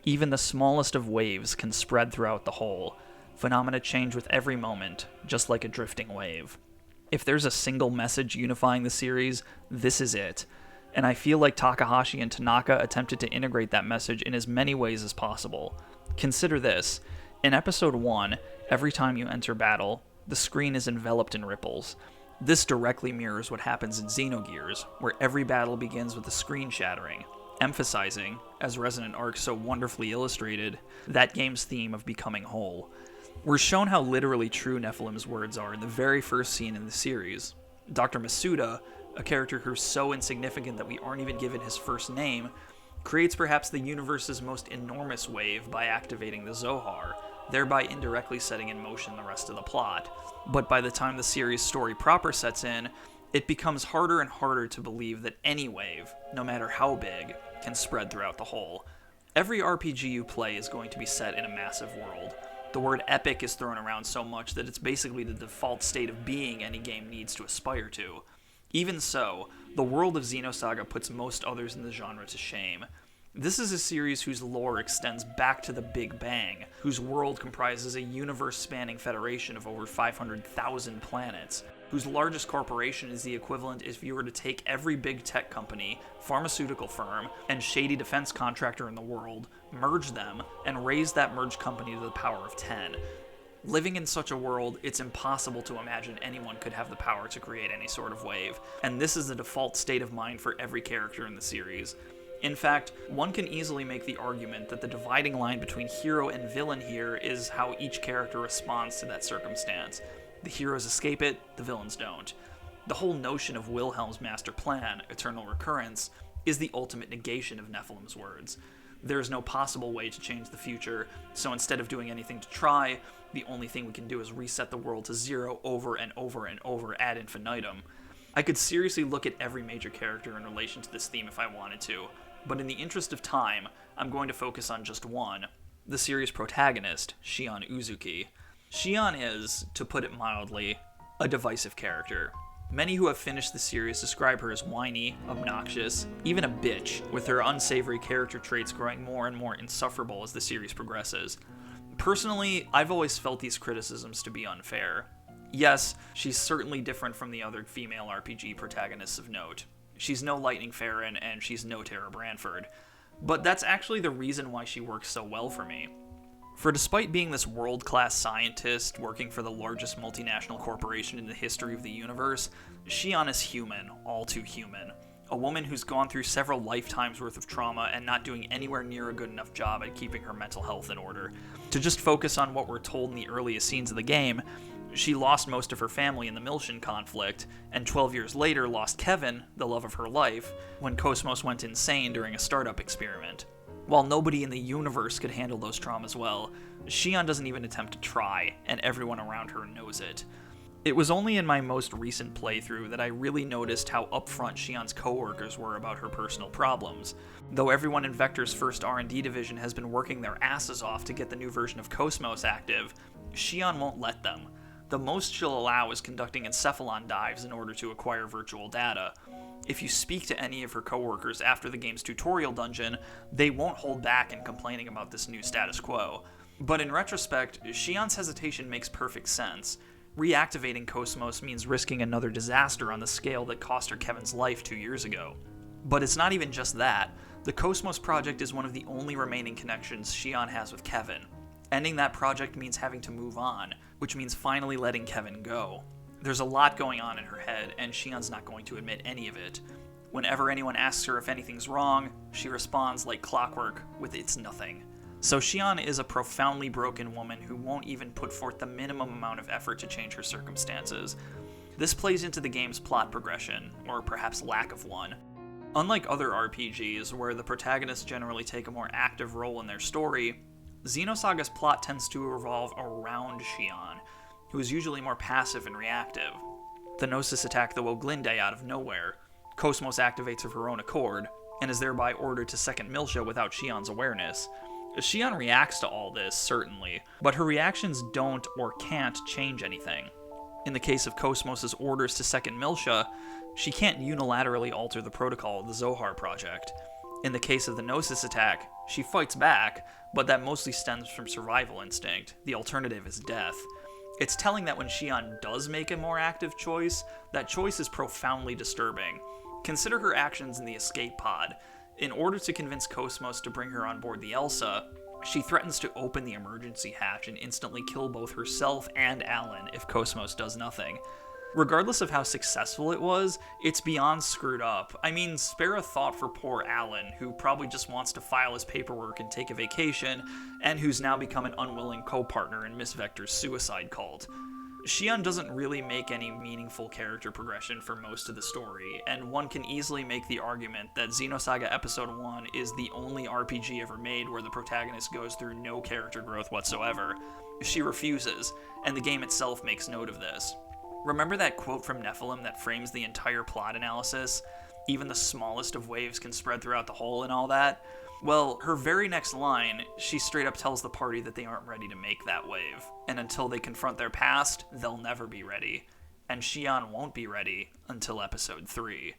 Even the smallest of waves can spread throughout the whole. Phenomena change with every moment, just like a drifting wave. If there's a single message unifying the series, this is it. And I feel like Takahashi and Tanaka attempted to integrate that message in as many ways as possible. Consider this. In Episode 1, every time you enter battle, the screen is enveloped in ripples. This directly mirrors what happens in Xenogears, where every battle begins with the screen shattering, emphasizing, as Resonant Arc so wonderfully illustrated, that game's theme of becoming whole. We're shown how literally true Nephilim's words are in the very first scene in the series. Dr. Masuda, a character who's so insignificant that we aren't even given his first name, creates perhaps the universe's most enormous wave by activating the Zohar, thereby indirectly setting in motion the rest of the plot. But by the time the series' story proper sets in, it becomes harder and harder to believe that any wave, no matter how big, can spread throughout the whole. Every RPG you play is going to be set in a massive world. The word epic is thrown around so much that it's basically the default state of being any game needs to aspire to. Even so, the world of Xenosaga puts most others in the genre to shame. This is a series whose lore extends back to the Big Bang, whose world comprises a universe-spanning federation of over 500,000 planets, whose largest corporation is the equivalent if you were to take every big tech company, pharmaceutical firm, and shady defense contractor in the world, merge them, and raise that merged company to the power of 10. Living in such a world, it's impossible to imagine anyone could have the power to create any sort of wave, and this is the default state of mind for every character in the series. In fact, one can easily make the argument that the dividing line between hero and villain here is how each character responds to that circumstance. The heroes escape it, the villains don't. The whole notion of Wilhelm's master plan, eternal recurrence, is the ultimate negation of Nephilim's words. There is no possible way to change the future, so instead of doing anything to try, the only thing we can do is reset the world to zero over and over and over ad infinitum. I could seriously look at every major character in relation to this theme if I wanted to, but in the interest of time, I'm going to focus on just one, the series protagonist, Shion Uzuki. Shion is, to put it mildly, a divisive character. Many who have finished the series describe her as whiny, obnoxious, even a bitch, with her unsavory character traits growing more and more insufferable as the series progresses. Personally, I've always felt these criticisms to be unfair. Yes, she's certainly different from the other female RPG protagonists of note. She's no Lightning Farron, and she's no Tara Branford. But that's actually the reason why she works so well for me. For despite being this world-class scientist working for the largest multinational corporation in the history of the universe, Shion is human, all too human. A woman who's gone through several lifetimes worth of trauma and not doing anywhere near a good enough job at keeping her mental health in order. To just focus on what we're told in the earliest scenes of the game, she lost most of her family in the Milshin conflict, and 12 years later lost Kevin, the love of her life, when Cosmos went insane during a startup experiment. While nobody in the universe could handle those traumas well, Shion doesn't even attempt to try, and everyone around her knows it. It was only in my most recent playthrough that I really noticed how upfront Shion's coworkers were about her personal problems. Though everyone in Vector's first R&D division has been working their asses off to get the new version of Cosmos active, Shion won't let them. The most she'll allow is conducting encephalon dives in order to acquire virtual data. If you speak to any of her coworkers after the game's tutorial dungeon, they won't hold back in complaining about this new status quo. But in retrospect, Shion's hesitation makes perfect sense. Reactivating Cosmos means risking another disaster on the scale that cost her Kevin's life 2 years ago. But it's not even just that. The Cosmos project is one of the only remaining connections Shion has with Kevin. Ending that project means having to move on, which means finally letting Kevin go. There's a lot going on in her head, and Shion's not going to admit any of it. Whenever anyone asks her if anything's wrong, she responds like clockwork with "it's nothing." So Shion is a profoundly broken woman who won't even put forth the minimum amount of effort to change her circumstances. This plays into the game's plot progression, or perhaps lack of one. Unlike other RPGs, where the protagonists generally take a more active role in their story, Xenosaga's plot tends to revolve around Shion, who is usually more passive and reactive. The Gnosis attack the Woglinde out of nowhere. Cosmos activates of her own accord, and is thereby ordered to second Miltia without Shion's awareness. Shion reacts to all this, certainly, but her reactions don't or can't change anything. In the case of Cosmos' orders to second Miltia, she can't unilaterally alter the protocol of the Zohar project. In the case of the Gnosis attack, she fights back, but that mostly stems from survival instinct. The alternative is death. It's telling that when Shion does make a more active choice, that choice is profoundly disturbing. Consider her actions in the escape pod. In order to convince Cosmos to bring her on board the Elsa, she threatens to open the emergency hatch and instantly kill both herself and Alan if Cosmos does nothing. Regardless of how successful it was, it's beyond screwed up. I mean, spare a thought for poor Alan, who probably just wants to file his paperwork and take a vacation, and who's now become an unwilling co-partner in Miss Vector's suicide cult. Shion doesn't really make any meaningful character progression for most of the story, and one can easily make the argument that Xenosaga Episode I is the only RPG ever made where the protagonist goes through no character growth whatsoever. She refuses, and the game itself makes note of this. Remember that quote from Nephilim that frames the entire plot analysis? Even the smallest of waves can spread throughout the whole and all that? Well, her very next line, she straight up tells the party that they aren't ready to make that wave, and until they confront their past, they'll never be ready. And Shion won't be ready until Episode 3.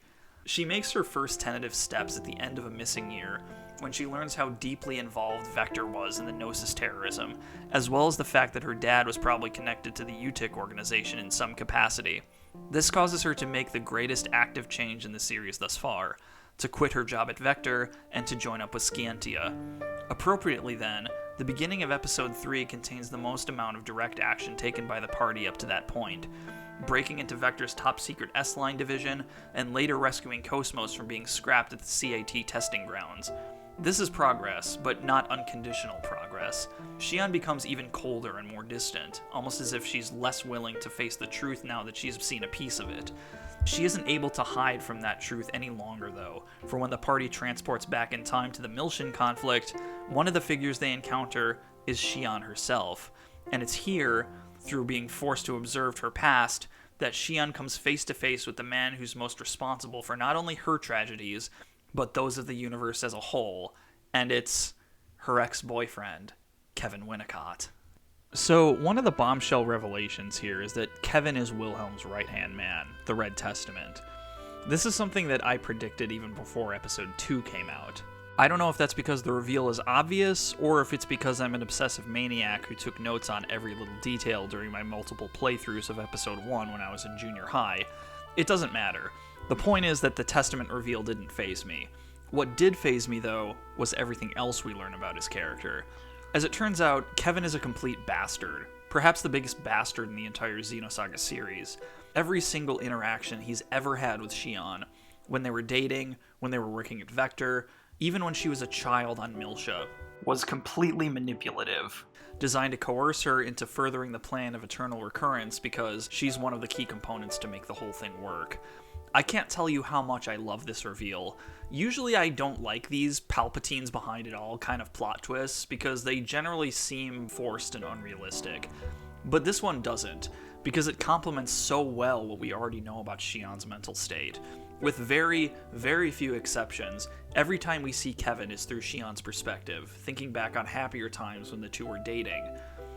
She makes her first tentative steps at the end of a missing year, when she learns how deeply involved Vector was in the Gnosis terrorism, as well as the fact that her dad was probably connected to the UTIC organization in some capacity. This causes her to make the greatest active change in the series thus far, to quit her job at Vector and to join up with Scientia. Appropriately then, the beginning of Episode 3 contains the most amount of direct action taken by the party up to that point, breaking into Vector's top-secret S-Line division, and later rescuing Cosmos from being scrapped at the CAT testing grounds. This is progress, but not unconditional progress. Shion becomes even colder and more distant, almost as if she's less willing to face the truth now that she's seen a piece of it. She isn't able to hide from that truth any longer, though, for when the party transports back in time to the Milshin conflict, one of the figures they encounter is Shion herself, and it's here, through being forced to observe her past, that Shion comes face to face with the man who's most responsible for not only her tragedies, but those of the universe as a whole, and it's her ex-boyfriend, Kevin Winnicott. So, one of the bombshell revelations here is that Kevin is Wilhelm's right-hand man, the Red Testament. This is something that I predicted even before Episode 2 came out. I don't know if that's because the reveal is obvious, or if it's because I'm an obsessive maniac who took notes on every little detail during my multiple playthroughs of Episode 1 when I was in junior high. It doesn't matter. The point is that the Testament reveal didn't faze me. What did faze me, though, was everything else we learn about his character. As it turns out, Kevin is a complete bastard. Perhaps the biggest bastard in the entire Xenosaga series. Every single interaction he's ever had with Shion, when they were dating, when they were working at Vector, even when she was a child on Milsha, was completely manipulative, designed to coerce her into furthering the plan of eternal recurrence because she's one of the key components to make the whole thing work. I can't tell you how much I love this reveal. Usually I don't like these Palpatine's behind it all kind of plot twists because they generally seem forced and unrealistic. But this one doesn't, because it complements so well what we already know about Shion's mental state. With very, very few exceptions, every time we see Kevin is through Shion's perspective, thinking back on happier times when the two were dating.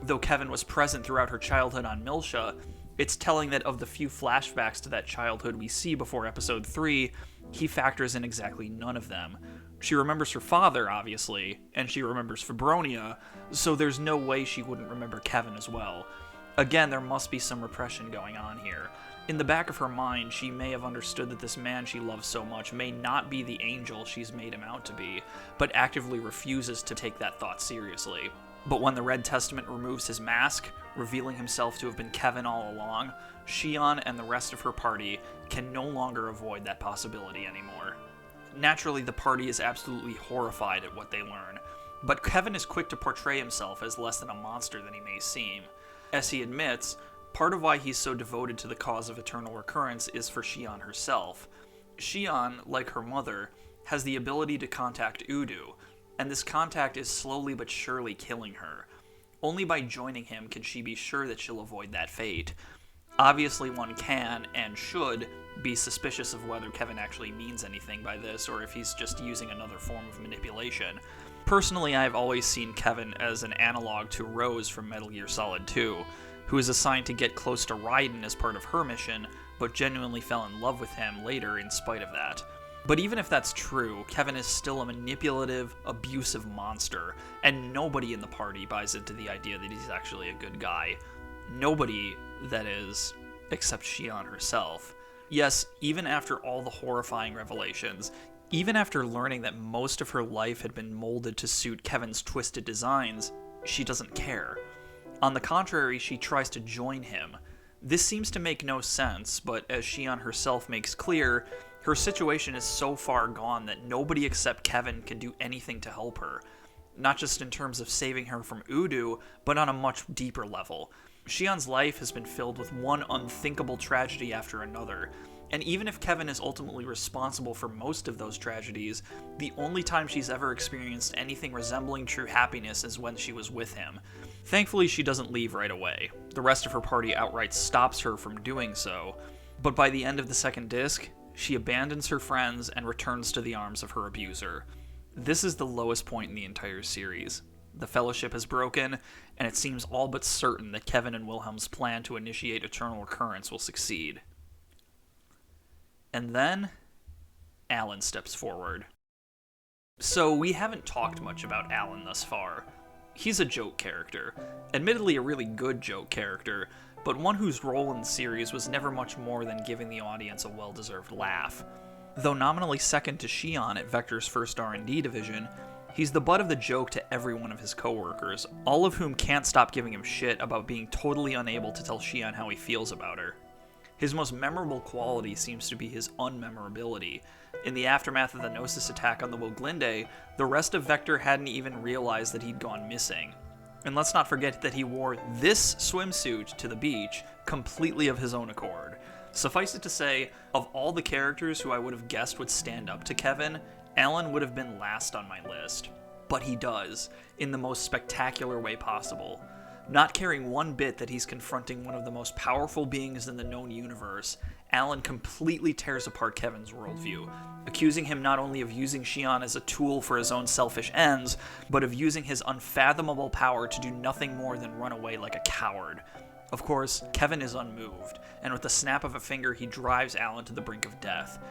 Though Kevin was present throughout her childhood on Milsha, it's telling that of the few flashbacks to that childhood we see before Episode 3, he factors in exactly none of them. She remembers her father, obviously, and she remembers Fabronia, so there's no way she wouldn't remember Kevin as well. Again, there must be some repression going on here. In the back of her mind, she may have understood that this man she loves so much may not be the angel she's made him out to be, but actively refuses to take that thought seriously. But when the Red Testament removes his mask, revealing himself to have been Kevin all along, Shion and the rest of her party can no longer avoid that possibility anymore. Naturally, the party is absolutely horrified at what they learn, but Kevin is quick to portray himself as less than a monster than he may seem. As he admits, part of why he's so devoted to the cause of eternal recurrence is for Shion herself. Shion, like her mother, has the ability to contact Udu, and this contact is slowly but surely killing her. Only by joining him can she be sure that she'll avoid that fate. Obviously, one can, and should, be suspicious of whether Kevin actually means anything by this, or if he's just using another form of manipulation. Personally, I've always seen Kevin as an analog to Rose from Metal Gear Solid 2, who is assigned to get close to Raiden as part of her mission, but genuinely fell in love with him later in spite of that. But even if that's true, Kevin is still a manipulative, abusive monster, and nobody in the party buys into the idea that he's actually a good guy. Nobody, that is, except Shion herself. Yes, even after all the horrifying revelations, even after learning that most of her life had been molded to suit Kevin's twisted designs, she doesn't care. On the contrary, she tries to join him. This seems to make no sense, but as Shion herself makes clear, her situation is so far gone that nobody except Kevin can do anything to help her. Not just in terms of saving her from Udu, but on a much deeper level. Shion's life has been filled with one unthinkable tragedy after another, and even if Kevin is ultimately responsible for most of those tragedies, the only time she's ever experienced anything resembling true happiness is when she was with him. Thankfully, she doesn't leave right away. The rest of her party outright stops her from doing so, but by the end of the second disc, she abandons her friends and returns to the arms of her abuser. This is the lowest point in the entire series. The Fellowship has broken, and it seems all but certain that Kevin and Wilhelm's plan to initiate eternal recurrence will succeed. And then, Alan steps forward. So, we haven't talked much about Alan thus far. He's a joke character. Admittedly a really good joke character, but one whose role in the series was never much more than giving the audience a well-deserved laugh. Though nominally second to Shion at Vector's first R&D division, he's the butt of the joke to every one of his coworkers, all of whom can't stop giving him shit about being totally unable to tell Shion how he feels about her. His most memorable quality seems to be his unmemorability. In the aftermath of the Gnosis attack on the Woglinde, the rest of Vector hadn't even realized that he'd gone missing. And let's not forget that he wore this swimsuit to the beach completely of his own accord. Suffice it to say, of all the characters who I would have guessed would stand up to Kevin, Alan would have been last on my list. But he does, in the most spectacular way possible. Not caring one bit that he's confronting one of the most powerful beings in the known universe, Alan completely tears apart Kevin's worldview, accusing him not only of using Shion as a tool for his own selfish ends, but of using his unfathomable power to do nothing more than run away like a coward. Of course, Kevin is unmoved, and with the snap of a finger he drives Alan to the brink of death.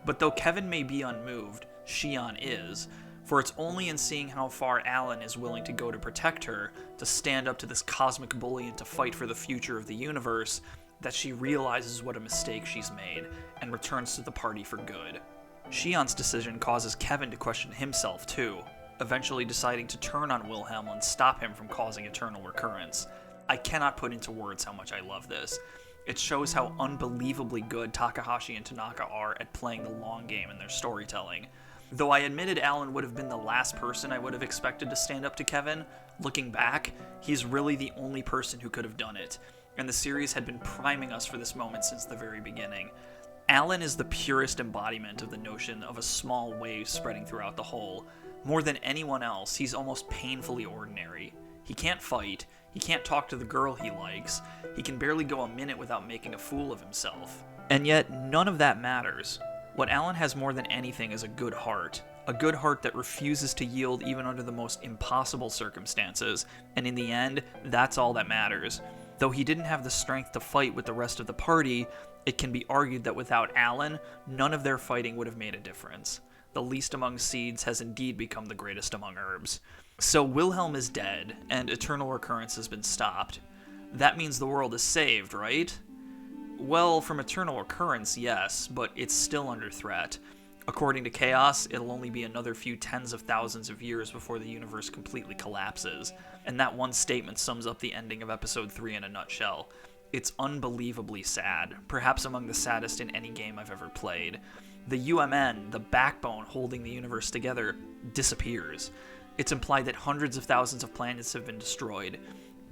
But though Kevin may be unmoved, Shion is, for it's only in seeing how far Alan is willing to go to protect her, to stand up to this cosmic bully and to fight for the future of the universe, that she realizes what a mistake she's made, and returns to the party for good. Shion's decision causes Kevin to question himself too, eventually deciding to turn on Wilhelm and stop him from causing eternal recurrence. I cannot put into words how much I love this. It shows how unbelievably good Takahashi and Tanaka are at playing the long game in their storytelling. Though I admitted Alan would have been the last person I would have expected to stand up to Kevin, looking back, he's really the only person who could have done it, and the series had been priming us for this moment since the very beginning. Alan is the purest embodiment of the notion of a small wave spreading throughout the whole. More than anyone else, he's almost painfully ordinary. He can't fight, he can't talk to the girl he likes, he can barely go a minute without making a fool of himself. And yet, none of that matters. What Alan has more than anything is a good heart that refuses to yield even under the most impossible circumstances, and in the end, that's all that matters. Though he didn't have the strength to fight with the rest of the party, it can be argued that without Alan, none of their fighting would have made a difference. The least among seeds has indeed become the greatest among herbs. So Wilhelm is dead, and eternal recurrence has been stopped. That means the world is saved, right? Well, from eternal recurrence, yes, but it's still under threat. According to Chaos, it'll only be another few tens of thousands of years before the universe completely collapses, and that one statement sums up the ending of Episode 3 in a nutshell. It's unbelievably sad, perhaps among the saddest in any game I've ever played. The UMN, the backbone holding the universe together, disappears. It's implied that hundreds of thousands of planets have been destroyed.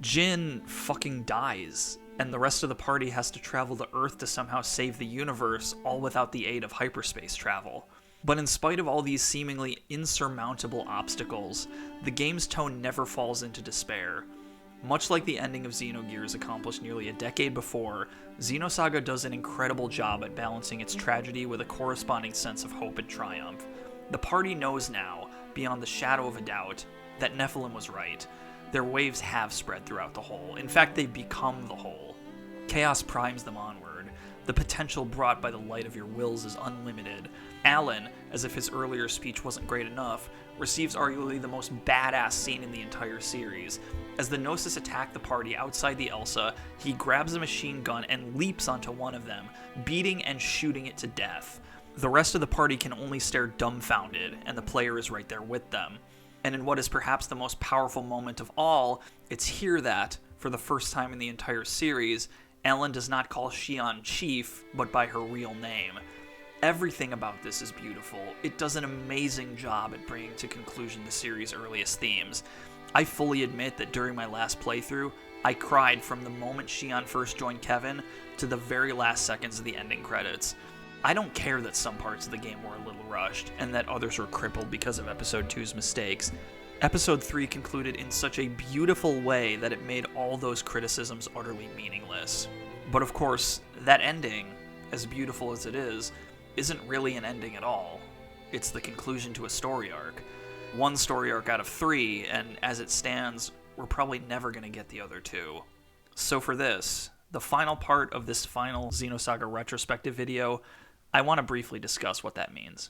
Jin fucking dies, and the rest of the party has to travel to Earth to somehow save the universe, all without the aid of hyperspace travel. But in spite of all these seemingly insurmountable obstacles, the game's tone never falls into despair. Much like the ending of Xenogears accomplished nearly a decade before, Xenosaga does an incredible job at balancing its tragedy with a corresponding sense of hope and triumph. The party knows now, beyond the shadow of a doubt, that Nephilim was right. Their waves have spread throughout the whole. In fact, they've become the whole. Chaos primes them onward. The potential brought by the light of your wills is unlimited. Alan, as if his earlier speech wasn't great enough, receives arguably the most badass scene in the entire series. As the Gnosis attack the party outside the Elsa, he grabs a machine gun and leaps onto one of them, beating and shooting it to death. The rest of the party can only stare dumbfounded, and the player is right there with them. And in what is perhaps the most powerful moment of all, it's here that, for the first time in the entire series, Alan does not call Shion Chief, but by her real name. Everything about this is beautiful. It does an amazing job at bringing to conclusion the series' earliest themes. I fully admit that during my last playthrough, I cried from the moment Shion first joined Kevin to the very last seconds of the ending credits. I don't care that some parts of the game were a little rushed, and that others were crippled because of Episode 2's mistakes. Episode 3 concluded in such a beautiful way that it made all those criticisms utterly meaningless. But of course, that ending, as beautiful as it is, isn't really an ending at all. It's the conclusion to a story arc. One story arc out of 3, and as it stands, we're probably never going to get the other 2. So for this, the final part of this final Xenosaga retrospective video, I want to briefly discuss what that means.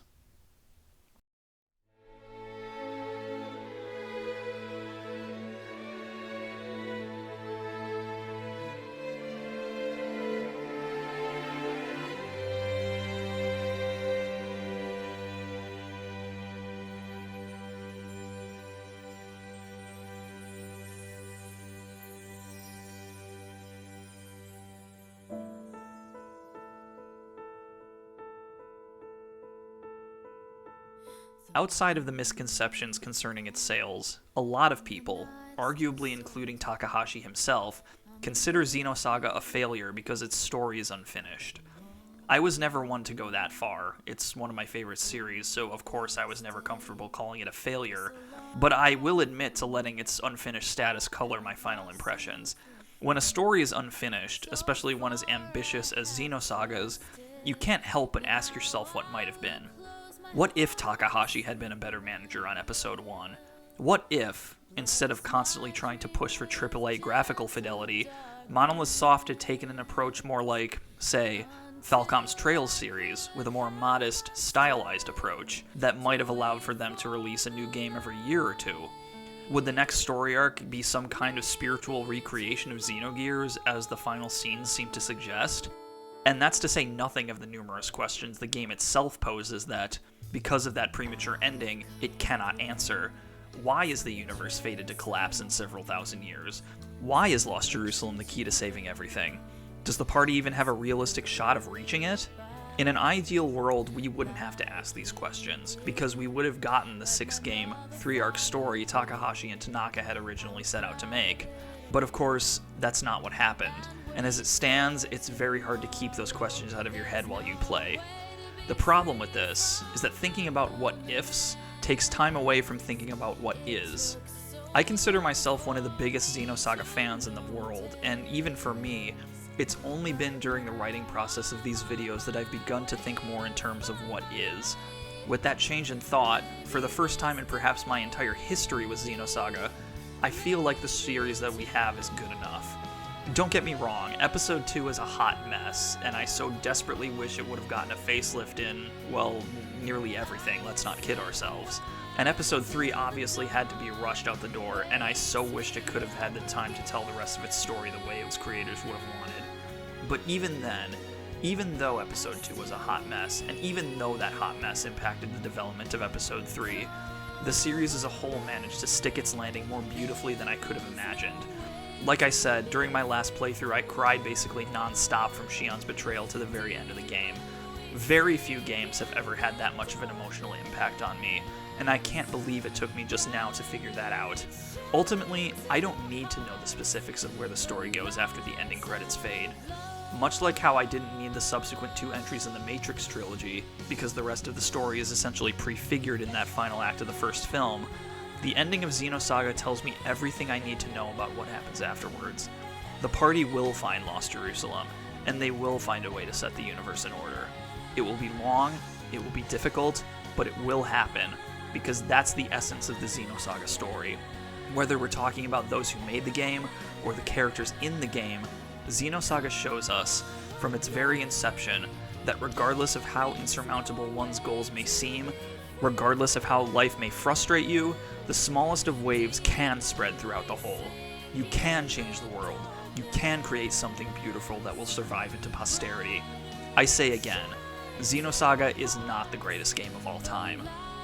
Outside of the misconceptions concerning its sales, a lot of people, arguably including Takahashi himself, consider Xenosaga a failure because its story is unfinished. I was never one to go that far. It's one of my favorite series, so of course I was never comfortable calling it a failure, but I will admit to letting its unfinished status color my final impressions. When a story is unfinished, especially one as ambitious as Xenosaga's, you can't help but ask yourself what might have been. What if Takahashi had been a better manager on Episode 1? What if, instead of constantly trying to push for AAA graphical fidelity, Monolith Soft had taken an approach more like, say, Falcom's Trails series, with a more modest, stylized approach that might have allowed for them to release a new game every year or two? Would the next story arc be some kind of spiritual recreation of Xenogears, as the final scenes seem to suggest? And that's to say nothing of the numerous questions the game itself poses that, because of that premature ending, it cannot answer. Why is the universe fated to collapse in several thousand years? Why is Lost Jerusalem the key to saving everything? Does the party even have a realistic shot of reaching it? In an ideal world, we wouldn't have to ask these questions, because we would have gotten the 6-game, 3-arc story Takahashi and Tanaka had originally set out to make. But of course, that's not what happened, and as it stands, it's very hard to keep those questions out of your head while you play. The problem with this is that thinking about what-ifs takes time away from thinking about what is. I consider myself one of the biggest Xenosaga fans in the world, and even for me, it's only been during the writing process of these videos that I've begun to think more in terms of what is. With that change in thought, for the first time in perhaps my entire history with Xenosaga, I feel like the series that we have is good enough. Don't get me wrong, Episode 2 is a hot mess, and I so desperately wish it would have gotten a facelift in, well, nearly everything, let's not kid ourselves. And Episode 3 obviously had to be rushed out the door, and I so wished it could have had the time to tell the rest of its story the way its creators would have wanted. But even then, even though Episode 2 was a hot mess, and even though that hot mess impacted the development of Episode 3, the series as a whole managed to stick its landing more beautifully than I could have imagined. Like I said, during my last playthrough, I cried basically non-stop from Shion's betrayal to the very end of the game. Very few games have ever had that much of an emotional impact on me, and I can't believe it took me just now to figure that out. Ultimately, I don't need to know the specifics of where the story goes after the ending credits fade. Much like how I didn't need the subsequent 2 entries in the Matrix trilogy, because the rest of the story is essentially prefigured in that final act of the first film, the ending of Xenosaga tells me everything I need to know about what happens afterwards. The party will find Lost Jerusalem, and they will find a way to set the universe in order. It will be long, it will be difficult, but it will happen, because that's the essence of the Xenosaga story. Whether we're talking about those who made the game, or the characters in the game, Xenosaga shows us, from its very inception, that regardless of how insurmountable one's goals may seem, regardless of how life may frustrate you, the smallest of waves can spread throughout the whole. You can change the world. You can create something beautiful that will survive into posterity. I say again, Xenosaga is not the greatest game of all time.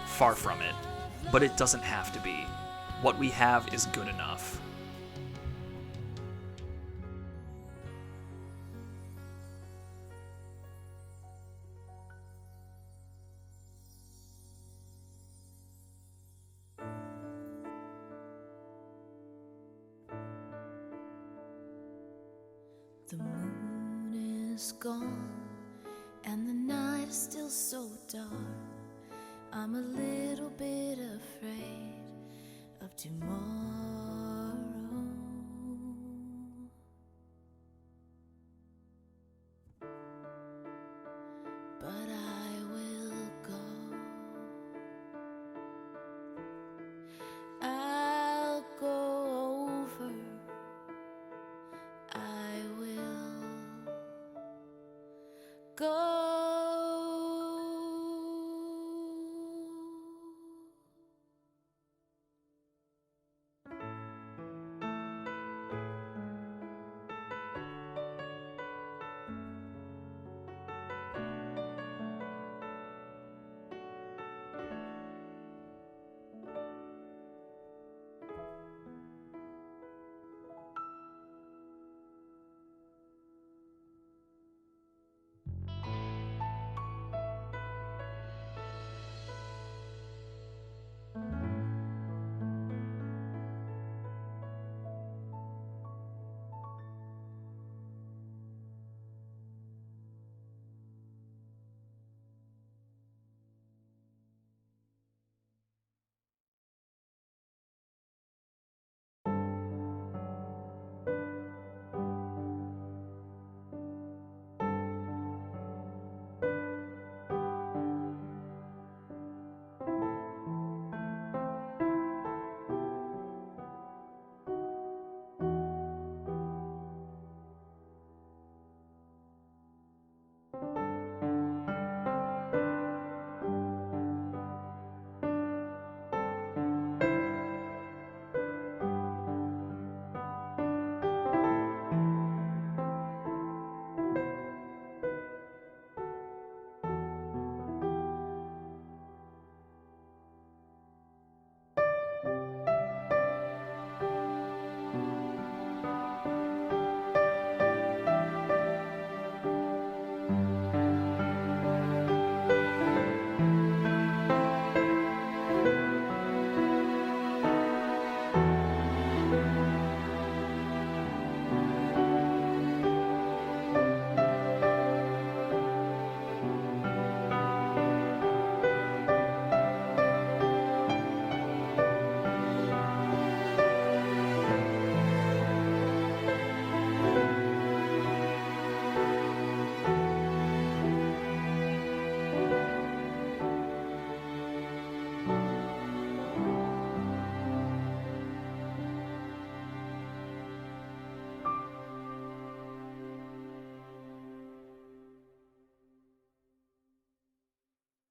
Far from it. But it doesn't have to be. What we have is good enough. The moon is gone, and the night is still so dark. I'm a little bit afraid of tomorrow.